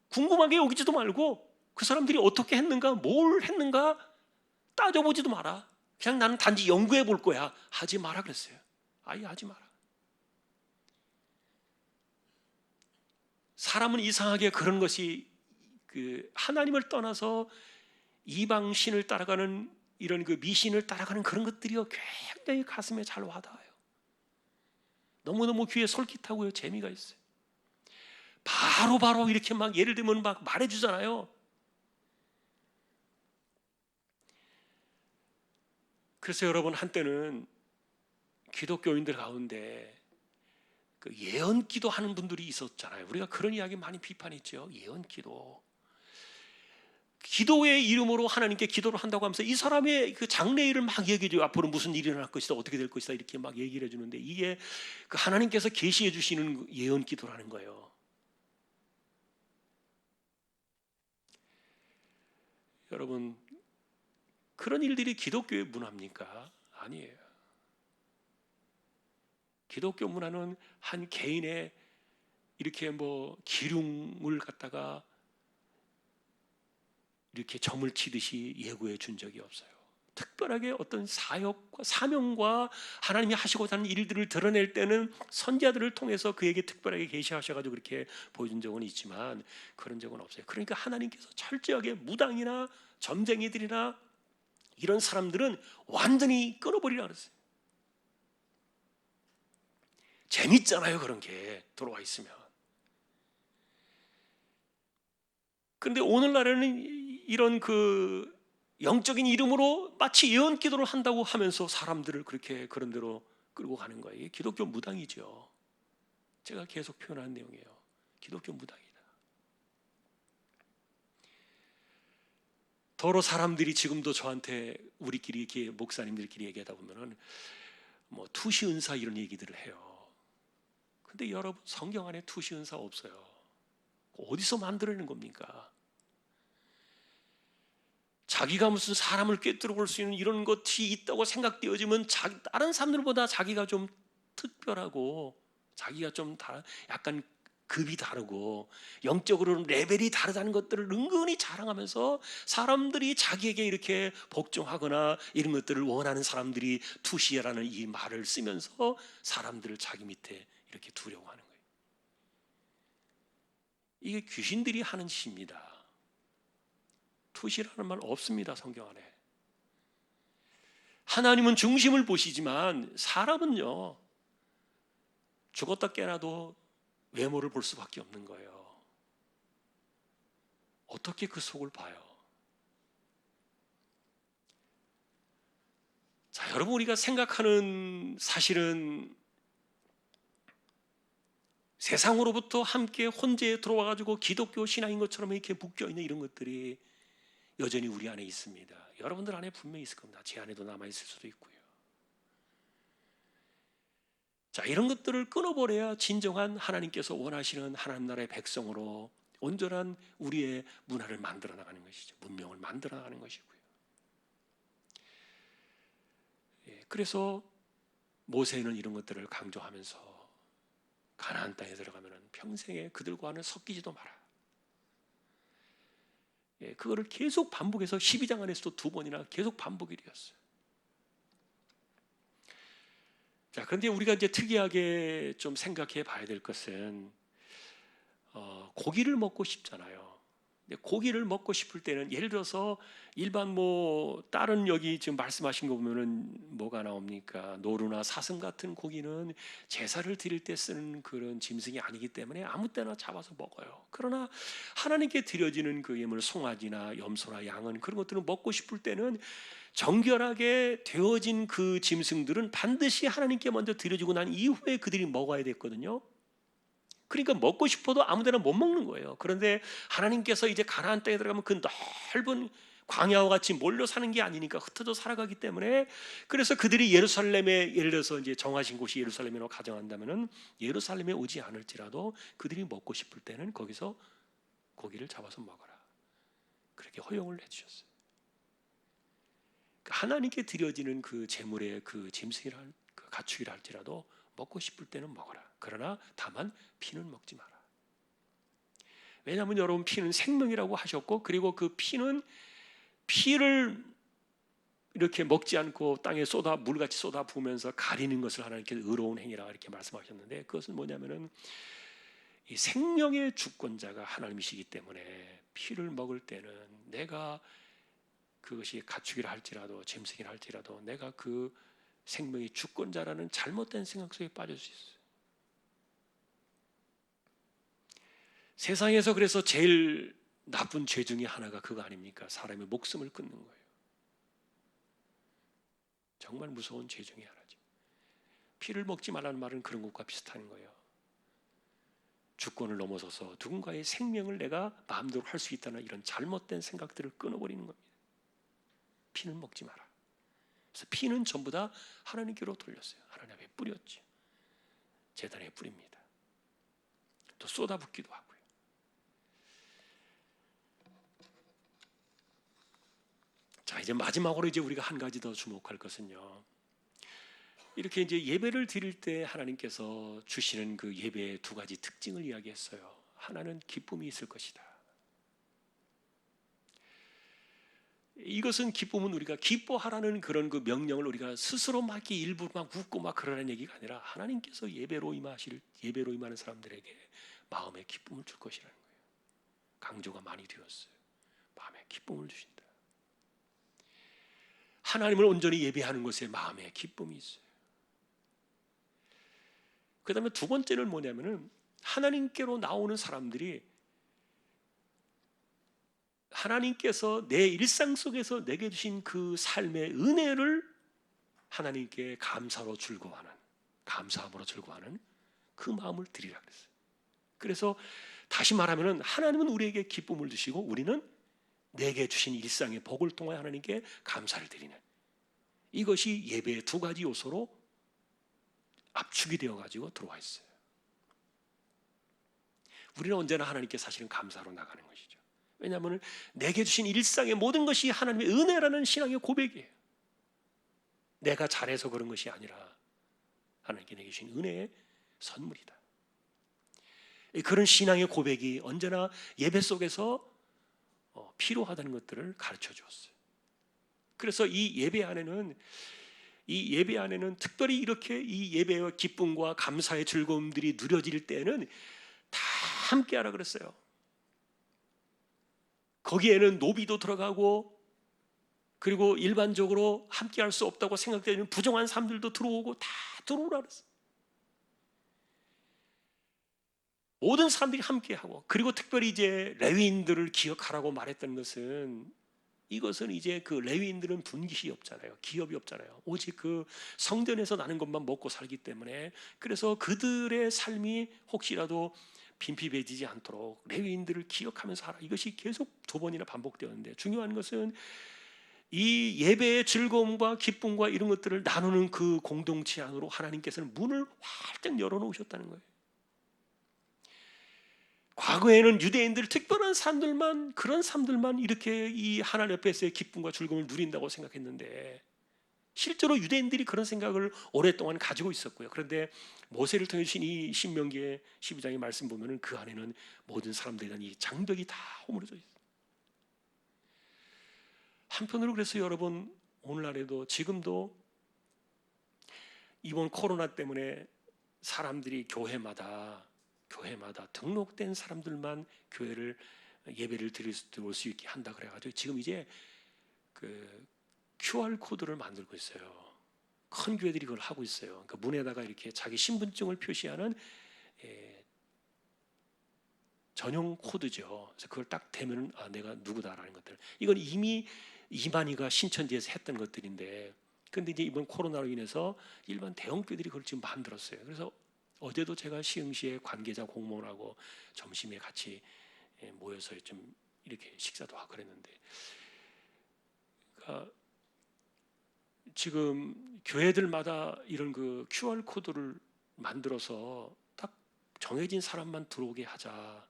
궁금하게 여기지도 말고 그 사람들이 어떻게 했는가, 뭘 했는가 따져보지도 마라. 그냥 나는 단지 연구해 볼 거야. 하지 마라 그랬어요. 아예 하지 마라. 사람은 이상하게 그런 것이 하나님을 떠나서 이방 신을 따라가는 이런 미신을 따라가는 그런 것들이요 굉장히 가슴에 잘 와닿아요. 너무너무 귀에 솔깃하고요 재미가 있어요. 바로 이렇게 막 예를 들면 막 말해주잖아요. 그래서 여러분, 한때는 기독교인들 가운데 예언기도 하는 분들이 있었잖아요. 우리가 그런 이야기 많이 비판했죠. 예언기도. 기도의 이름으로 하나님께 기도를 한다고 하면서 이 사람의 그 장래일을 막 얘기해줘요. 앞으로 무슨 일이 일어날 것이다, 어떻게 될 것이다 이렇게 막 얘기를 해주는데 이게 하나님께서 계시해 주시는 예언기도라는 거예요. 여러분, 그런 일들이 기독교의 문화입니까? 아니에요. 기독교 문화는 한 개인의 이렇게 뭐 기륭을 갖다가 이렇게 점을 치듯이 예고해 준 적이 없어요. 특별하게 어떤 사역과 사명과 하나님이 하시고자 하는 일들을 드러낼 때는 선지자들을 통해서 그에게 특별하게 계시하셔가지고 그렇게 보여준 적은 있지만 그런 적은 없어요. 그러니까 하나님께서 철저하게 무당이나 점쟁이들이나 이런 사람들은 완전히 끊어버리라 그랬어요. 재밌잖아요, 그런 게 들어와 있으면. 그런데 오늘날에는 이런 영적인 이름으로 마치 예언 기도를 한다고 하면서 사람들을 그렇게 그런 대로 끌고 가는 거예요. 이게 기독교 무당이죠. 제가 계속 표현한 내용이에요. 기독교 무당이다. 더러 사람들이 지금도 저한테 우리끼리 이렇게 목사님들끼리 얘기하다 보면은 뭐 투시 은사 이런 얘기들을 해요. 근데 여러분, 성경 안에 투시 은사 없어요. 어디서 만들어내는 겁니까? 자기가 무슨 사람을 꿰뚫어 볼 수 있는 이런 것이 있다고 생각되어지면 다른 사람들보다 자기가 좀 특별하고 자기가 좀 약간 급이 다르고 영적으로는 레벨이 다르다는 것들을 은근히 자랑하면서 사람들이 자기에게 이렇게 복종하거나 이런 것들을 원하는 사람들이 투시라는 이 말을 쓰면서 사람들을 자기 밑에 이렇게 두려고 하는 거예요. 이게 귀신들이 하는 짓입니다. 투시라는 말 없습니다, 성경 안에. 하나님은 중심을 보시지만 사람은요 죽었다 깨나도 외모를 볼 수밖에 없는 거예요. 어떻게 그 속을 봐요? 자, 여러분, 우리가 생각하는 사실은 세상으로부터 함께 혼재에 들어와가지고 기독교 신앙인 것처럼 이렇게 묶여있는 이런 것들이 여전히 우리 안에 있습니다. 여러분들 안에 분명히 있을 겁니다. 제 안에도 남아있을 수도 있고요. 자, 이런 것들을 끊어버려야 진정한 하나님께서 원하시는 하나님 나라의 백성으로 온전한 우리의 문화를 만들어 나가는 것이죠. 문명을 만들어 나가는 것이고요. 그래서 모세는 이런 것들을 강조하면서 가나안 땅에 들어가면 평생에 그들과는 섞이지도 마라. 그거를 계속 반복해서 12장 안에서도 2번이나 계속 반복이 되었어요. 자, 그런데 우리가 이제 특이하게 좀 생각해 봐야 될 것은 고기를 먹고 싶잖아요. 근데 고기를 먹고 싶을 때는 예를 들어서 일반 다른 여기 지금 말씀하신 거 보면은 뭐가 나옵니까? 노루나 사슴 같은 고기는 제사를 드릴 때 쓰는 그런 짐승이 아니기 때문에 아무 때나 잡아서 먹어요. 그러나 하나님께 드려지는 그 예물 송아지나 염소나 양은 그런 것들을 먹고 싶을 때는 정결하게 되어진 그 짐승들은 반드시 하나님께 먼저 드려지고 난 이후에 그들이 먹어야 됐거든요. 그러니까 먹고 싶어도 아무데나 못 먹는 거예요. 그런데 하나님께서 이제 가나안 땅에 들어가면 그 넓은 광야와 같이 몰려 사는 게 아니니까 흩어져 살아가기 때문에, 그래서 그들이 예루살렘에 예를 들어서 이제 정하신 곳이 예루살렘이라고 가정한다면은 예루살렘에 오지 않을지라도 그들이 먹고 싶을 때는 거기서 고기를 잡아서 먹어라, 그렇게 허용을 해주셨어요. 하나님께 드려지는 그 제물의 그 짐승이라 그 가축이라 할지라도 먹고 싶을 때는 먹어라. 그러나 다만 피는 먹지 마라. 왜냐하면 여러분, 피는 생명이라고 하셨고, 그리고 그 피를 이렇게 먹지 않고 땅에 물같이 쏟아 부으면서 가리는 것을 하나님께 의로운 행위라 이렇게 말씀하셨는데, 그것은 뭐냐면은 이 생명의 주권자가 하나님이시기 때문에 피를 먹을 때는 내가 그것이 가축이라 할지라도 짐승이라 할지라도 내가 그 생명의 주권자라는 잘못된 생각 속에 빠질 수 있어요. 세상에서 그래서 제일 나쁜 죄 중에 하나가 그거 아닙니까? 사람의 목숨을 끊는 거예요. 정말 무서운 죄 중에 하나죠. 피를 먹지 말라는 말은 그런 것과 비슷한 거예요. 주권을 넘어서서 누군가의 생명을 내가 마음대로 할 수 있다는 이런 잘못된 생각들을 끊어버리는 겁니다. 피는 먹지 마라. 그래서 피는 전부 다 하나님께로 돌렸어요. 하나님 앞에 뿌렸죠. 제단에 뿌립니다. 또 쏟아붓기도 하고요. 자, 이제 마지막으로 이제 우리가 한 가지 더 주목할 것은요, 이렇게 이제 예배를 드릴 때 하나님께서 주시는 그 예배의 두 가지 특징을 이야기했어요. 하나는 기쁨이 있을 것이다. 이것은 기쁨은 우리가 기뻐하라는 그런 그 명령을 우리가 스스로 막 일부러 막 웃고 막 그러라는 얘기가 아니라, 하나님께서 예배로 임하는 사람들에게 마음의 기쁨을 줄 것이라는 거예요. 강조가 많이 되었어요. 마음의 기쁨을 주신다. 하나님을 온전히 예배하는 것에 마음의 기쁨이 있어요. 그 다음에 두 번째는 뭐냐면은, 하나님께로 나오는 사람들이 하나님께서 내 일상 속에서 내게 주신 그 삶의 은혜를 하나님께 감사함으로 즐거워하는 그 마음을 드리라 그랬어요. 그래서 다시 말하면은, 하나님은 우리에게 기쁨을 주시고 우리는 내게 주신 일상의 복을 통해 하나님께 감사를 드리는, 이것이 예배의 두 가지 요소로 압축이 되어가지고 들어와 있어요. 우리는 언제나 하나님께 사실은 감사로 나가는 것이죠. 왜냐하면 내게 주신 일상의 모든 것이 하나님의 은혜라는 신앙의 고백이에요. 내가 잘해서 그런 것이 아니라 하나님께 내게 주신 은혜의 선물이다. 그런 신앙의 고백이 언제나 예배 속에서 필요하다는 것들을 가르쳐 주었어요. 그래서 이 예배 안에는 특별히 이렇게 이 예배와 기쁨과 감사의 즐거움들이 누려질 때는 다 함께하라 그랬어요. 거기에는 노비도 들어가고, 그리고 일반적으로 함께할 수 없다고 생각되는 부정한 사람들도 들어오고, 다 들어오라 그랬어요. 모든 사람들이 함께하고, 그리고 특별히 이제 레위인들을 기억하라고 말했던 것은, 이것은 이제 그 레위인들은 분깃이 없잖아요. 기업이 없잖아요. 오직 그 성전에서 나는 것만 먹고 살기 때문에, 그래서 그들의 삶이 혹시라도 빈피해지지 않도록 레위인들을 기억하면서 하라. 이것이 계속 두 번이나 반복되었는데, 중요한 것은 이 예배의 즐거움과 기쁨과 이런 것들을 나누는 그 공동체 안으로 하나님께서는 문을 활짝 열어놓으셨다는 거예요. 과거에는 유대인들 특별한 사람들만, 그런 사람들만 이렇게 이 하나님 앞에서의 기쁨과 즐거움을 누린다고 생각했는데, 실제로 유대인들이 그런 생각을 오랫동안 가지고 있었고요. 그런데 모세를 통해 주신 이 신명기의 12장의 말씀 보면은 그 안에는 모든 사람들에 대한 이 장벽이 다 허물어져 있어요. 한편으로 그래서 여러분, 오늘날에도 지금도 이번 코로나 때문에 사람들이 교회마다 교회마다 등록된 사람들만 교회를 예배를 드릴 수 있게 한다 그래가지고 지금 이제 그 QR 코드를 만들고 있어요. 큰 교회들이 그걸 하고 있어요. 그러니까 문에다가 이렇게 자기 신분증을 표시하는 전용 코드죠. 그래서 그걸 딱 대면 내가 누구다라는 것들. 이건 이미 이만희가 신천지에서 했던 것들인데, 근데 이제 이번 코로나로 인해서 일반 대형 교회들이 그걸 지금 만들었어요. 그래서 어제도 제가 시흥시의 관계자 공무원하고 점심에 같이 모여서 좀 이렇게 식사도 하고 그랬는데, 그러니까 지금 교회들마다 이런 그 QR 코드를 만들어서 딱 정해진 사람만 들어오게 하자.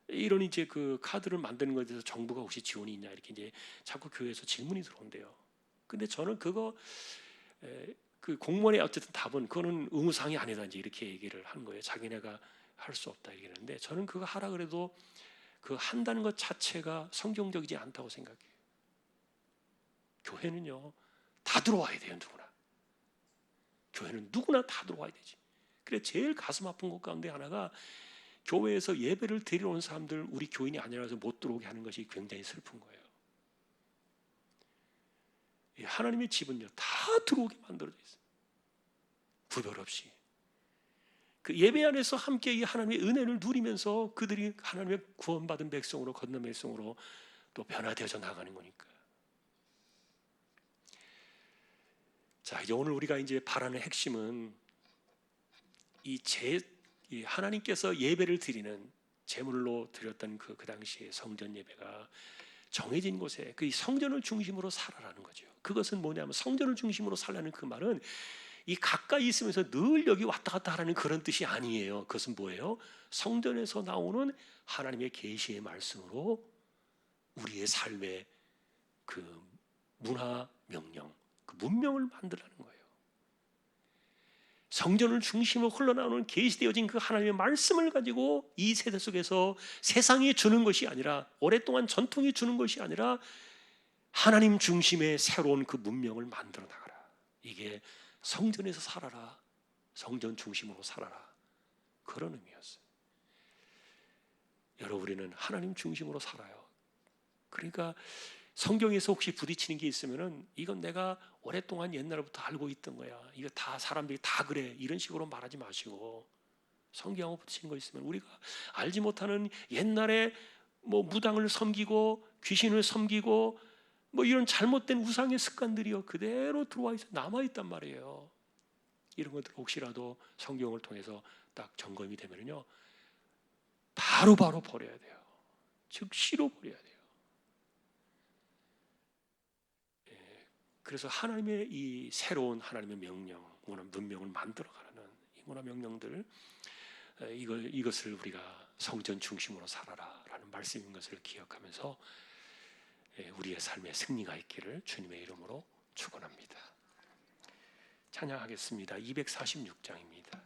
이런 이제 그 카드를 만드는 것에 대해서 정부가 혹시 지원이 있냐 이렇게 이제 자꾸 교회에서 질문이 들어온대요. 근데 저는 그거 그 공무원의 어쨌든 답은 그거는 의무사항이 아니다 이제 이렇게 얘기를 하는 거예요. 자기네가 할 수 없다 얘기하는데, 저는 그거 하라 그래도 그 한다는 것 자체가 성경적이지 않다고 생각해요. 교회는요 다 들어와야 돼요. 누구나. 교회는 누구나 다 들어와야 되지. 그래 제일 가슴 아픈 것 가운데 하나가 교회에서 예배를 드리러 온 사람들 우리 교인이 아니라서 못 들어오게 하는 것이 굉장히 슬픈 거예요. 하나님의 집은요 다 들어오게 만들어져 있어요. 구별 없이. 그 예배 안에서 함께 이 하나님의 은혜를 누리면서 그들이 하나님의 구원받은 백성으로 건넌 백성으로 또 변화되어져 나가는 거니까. 자, 이제 오늘 우리가 이제 바라는 핵심은 이 하나님께서 예배를 드리는 제물로 드렸던 그 당시에 성전 예배가 정해진 곳에 그 성전을 중심으로 살아라는 거죠. 그것은 뭐냐면 성전을 중심으로 살라는 그 말은 이 가까이 있으면서 늘 여기 왔다 갔다 하라는 그런 뜻이 아니에요. 그것은 뭐예요? 성전에서 나오는 하나님의 계시의 말씀으로 우리의 삶의 그 문화 명령, 그 문명을 만들라는 거예요. 성전을 중심으로 흘러나오는 계시되어진 그 하나님의 말씀을 가지고 이 세대 속에서 세상이 주는 것이 아니라, 오랫동안 전통이 주는 것이 아니라 하나님 중심의 새로운 그 문명을 만들어 나가라. 이게 성전에서 살아라, 성전 중심으로 살아라, 그런 의미였어요. 여러분, 우리는 하나님 중심으로 살아요. 그러니까 성경에서 혹시 부딪히는 게 있으면은 이건 내가 오랫동안 옛날부터 알고 있던 거야, 이거 다 사람들이 다 그래, 이런 식으로 말하지 마시고, 성경하고 부딪히는 거 있으면 우리가 알지 못하는 옛날에 뭐 무당을 섬기고 귀신을 섬기고 뭐 이런 잘못된 우상의 습관들이요 그대로 들어와 있어 남아 있단 말이에요. 이런 것들 혹시라도 성경을 통해서 딱 점검이 되면요 바로 버려야 돼요. 즉시로 버려야 돼요. 그래서 하나님의 이 새로운 하나님의 명령, 문명을 만들어가는 이 문화 명령들, 이것을 우리가 성전 중심으로 살아라라는 말씀인 것을 기억하면서 우리의 삶에 승리가 있기를 주님의 이름으로 축원합니다. 찬양하겠습니다. 246장입니다.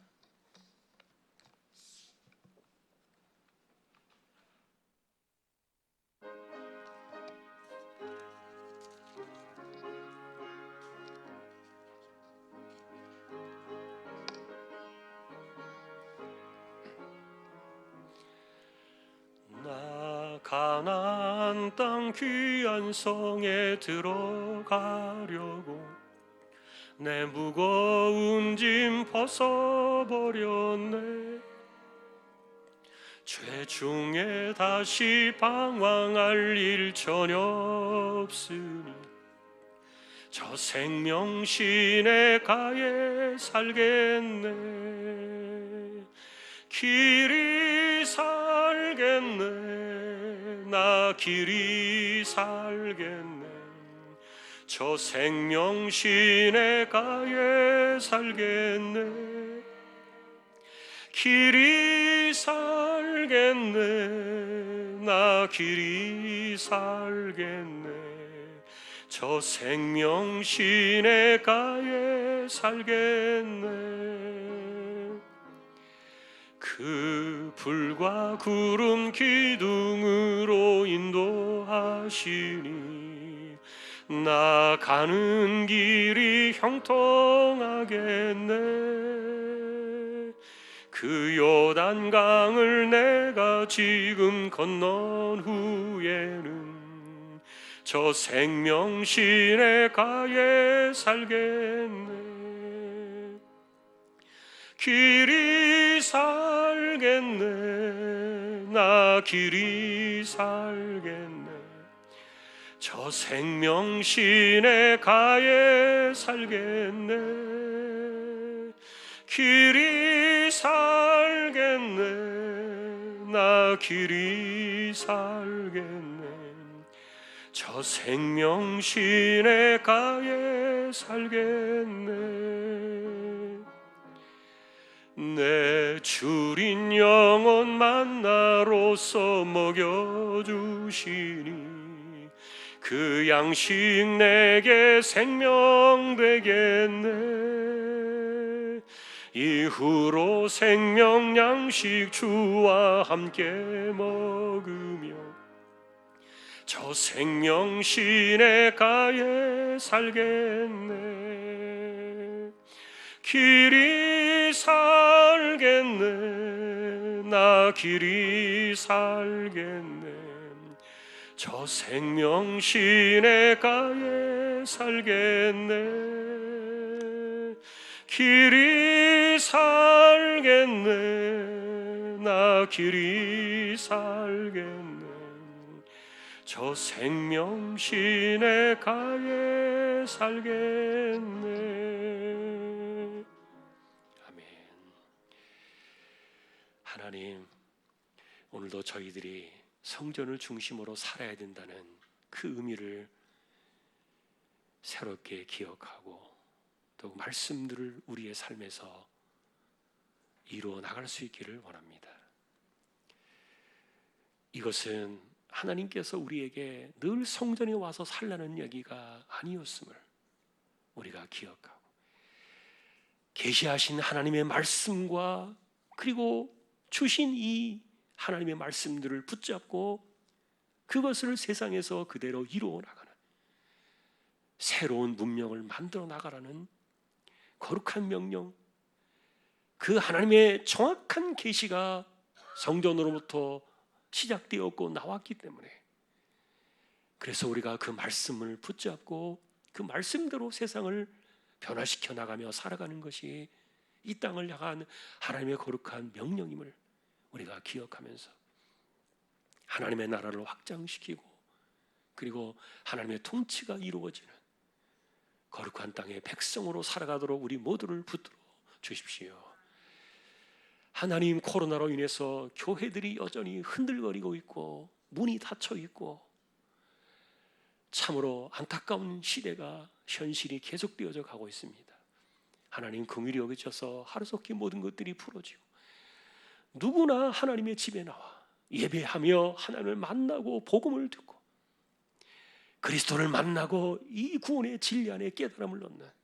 가나안 땅 귀한 성에 들어가려고 내 무거운 짐 벗어버렸네. 죄 중에 다시 방황할 일 전혀 없으니 저 생명 시내가에 살겠네. 길이 살겠네. 나 길이 살겠네. 저 생명 시내가에 살겠네. 길이 살겠네. 나 길이 살겠네. 저 생명 시내가에 살겠네. 그 불과 구름 기둥으로 인도하시니 나 가는 길이 형통하겠네. 그 요단강을 내가 지금 건넌 후에는 저 생명신의 가에 살겠네. 길이 살겠네. 나 길이 살겠네. 저 생명신의 가에 살겠네. 길이 살겠네. 나 길이 살겠네. 저 생명신의 가에 살겠네. 내 주린 영혼 만나로서 먹여주시니 그 양식 내게 생명 되겠네. 이후로 생명 양식 주와 함께 먹으며 저 생명신의 가에 살겠네. 길이 살겠네. 나 길이 살겠네. 저 생명신의 가에 살겠네. 길이 살겠네. 나 길이 살겠네. 저 생명신의 가에 살겠네. 아멘. 하나님, 오늘도 저희들이 성전을 중심으로 살아야 된다는 그 의미를 새롭게 기억하고 또 말씀들을 우리의 삶에서 이루어 나갈 수 있기를 원합니다. 이것은 하나님께서 우리에게 늘 성전에 와서 살라는 얘기가 아니었음을 우리가 기억하고 계시하신 하나님의 말씀과 그리고 주신 이 하나님의 말씀들을 붙잡고 그것을 세상에서 그대로 이루어 나가는 새로운 문명을 만들어 나가라는 거룩한 명령, 그 하나님의 정확한 계시가 성전으로부터 시작되었고 나왔기 때문에 그래서 우리가 그 말씀을 붙잡고 그 말씀대로 세상을 변화시켜 나가며 살아가는 것이 이 땅을 향한 하나님의 거룩한 명령임을 우리가 기억하면서 하나님의 나라를 확장시키고 그리고 하나님의 통치가 이루어지는 거룩한 땅의 백성으로 살아가도록 우리 모두를 붙들어 주십시오. 하나님, 코로나로 인해서 교회들이 여전히 흔들거리고 있고 문이 닫혀 있고 참으로 안타까운 시대가 현실이 계속되어져 가고 있습니다. 하나님 긍휼히 여기셔서 하루속히 모든 것들이 풀어지고 누구나 하나님의 집에 나와 예배하며 하나님을 만나고 복음을 듣고 그리스도를 만나고 이 구원의 진리 안에 깨달음을 얻는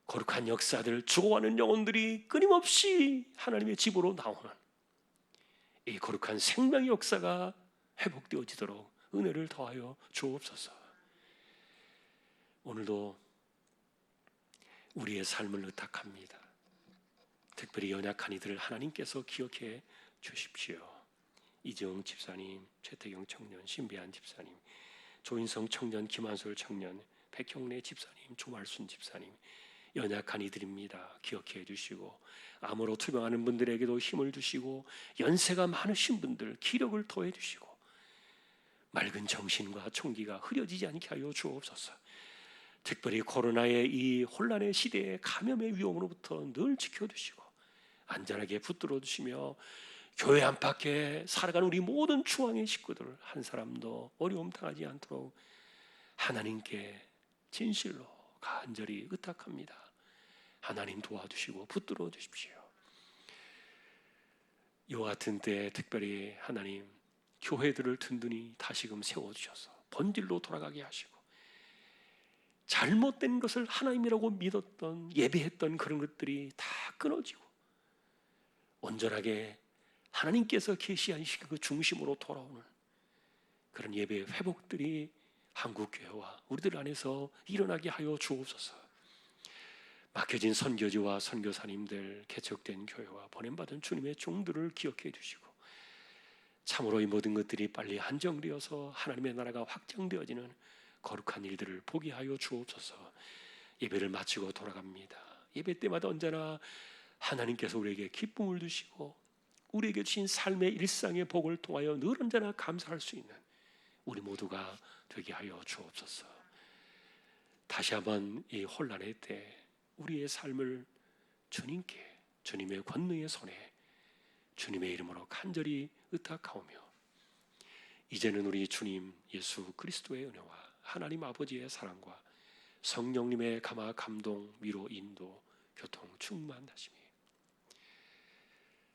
거룩한 역사들, 죽어가는 영혼들이 끊임없이 하나님의 집으로 나오는 이 거룩한 생명의 역사가 회복되어지도록 은혜를 더하여 주옵소서. 오늘도 우리의 삶을 의탁합니다. 특별히 연약한 이들을 하나님께서 기억해 주십시오. 이재용 집사님, 최태경 청년, 신배한 집사님, 조인성 청년, 김한솔 청년, 백형래 집사님, 조말순 집사님, 연약한 이들입니다. 기억해 주시고 암으로 투병하는 분들에게도 힘을 주시고 연세가 많으신 분들 기력을 더해 주시고 맑은 정신과 총기가 흐려지지 않게 하여 주옵소서. 특별히 코로나의 이 혼란의 시대에 감염의 위험으로부터 늘 지켜주시고 안전하게 붙들어 주시며 교회 안팎에 살아가는 우리 모든 중앙의 식구들 한 사람도 어려움 당하지 않도록 하나님께 진실로 간절히 의탁합니다. 하나님 도와주시고 붙들어 주십시오. 이와 같은 때에 특별히 하나님 교회들을 든든히 다시금 세워주셔서 본질로 돌아가게 하시고 잘못된 것을 하나님이라고 믿었던 예배했던 그런 것들이 다 끊어지고 온전하게 하나님께서 계시하신 그 중심으로 돌아오는 그런 예배의 회복들이 한국교회와 우리들 안에서 일어나게 하여 주옵소서. 맡겨진 선교지와 선교사님들, 개척된 교회와 보냄받은 주님의 종들을 기억해 주시고 참으로 이 모든 것들이 빨리 한정되어서 하나님의 나라가 확장되어지는 거룩한 일들을 보게 하여 주옵소서. 예배를 마치고 돌아갑니다. 예배 때마다 언제나 하나님께서 우리에게 기쁨을 주시고 우리에게 주신 삶의 일상의 복을 통하여 늘 언제나 감사할 수 있는 우리 모두가 되게 하여 주옵소서. 다시 한번 이 혼란의 때 우리의 삶을 주님께, 주님의 권능의 손에 주님의 이름으로 간절히 의탁하오며 이제는 우리 주님 예수 그리스도의 은혜와 하나님 아버지의 사랑과 성령님의 감화 감동 위로 인도 교통 충만하심이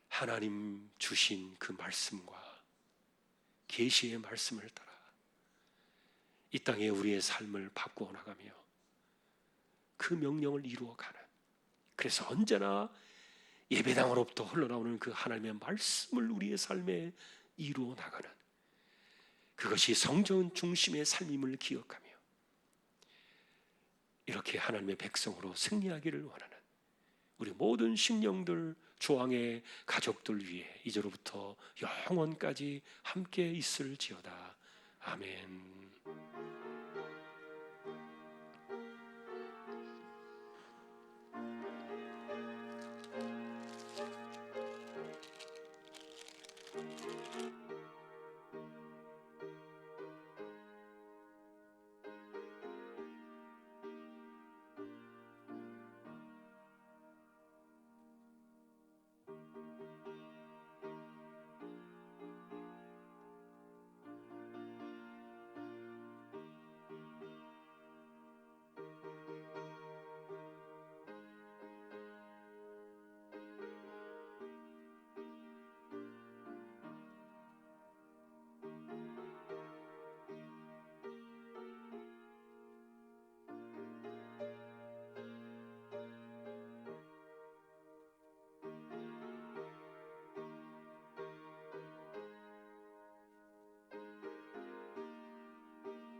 하나님 주신 그 말씀과 계시의 말씀을 따라 이 땅에 우리의 삶을 바꾸어 나가며 그 명령을 이루어가는, 그래서 언제나 예배당으로부터 흘러나오는 그 하나님의 말씀을 우리의 삶에 이루어 나가는, 그것이 성전 중심의 삶임을 기억하며 이렇게 하나님의 백성으로 승리하기를 원하는 우리 모든 심령들, 조항의 가족들 위해 이제로부터 영원까지 함께 있을지어다. 아멘.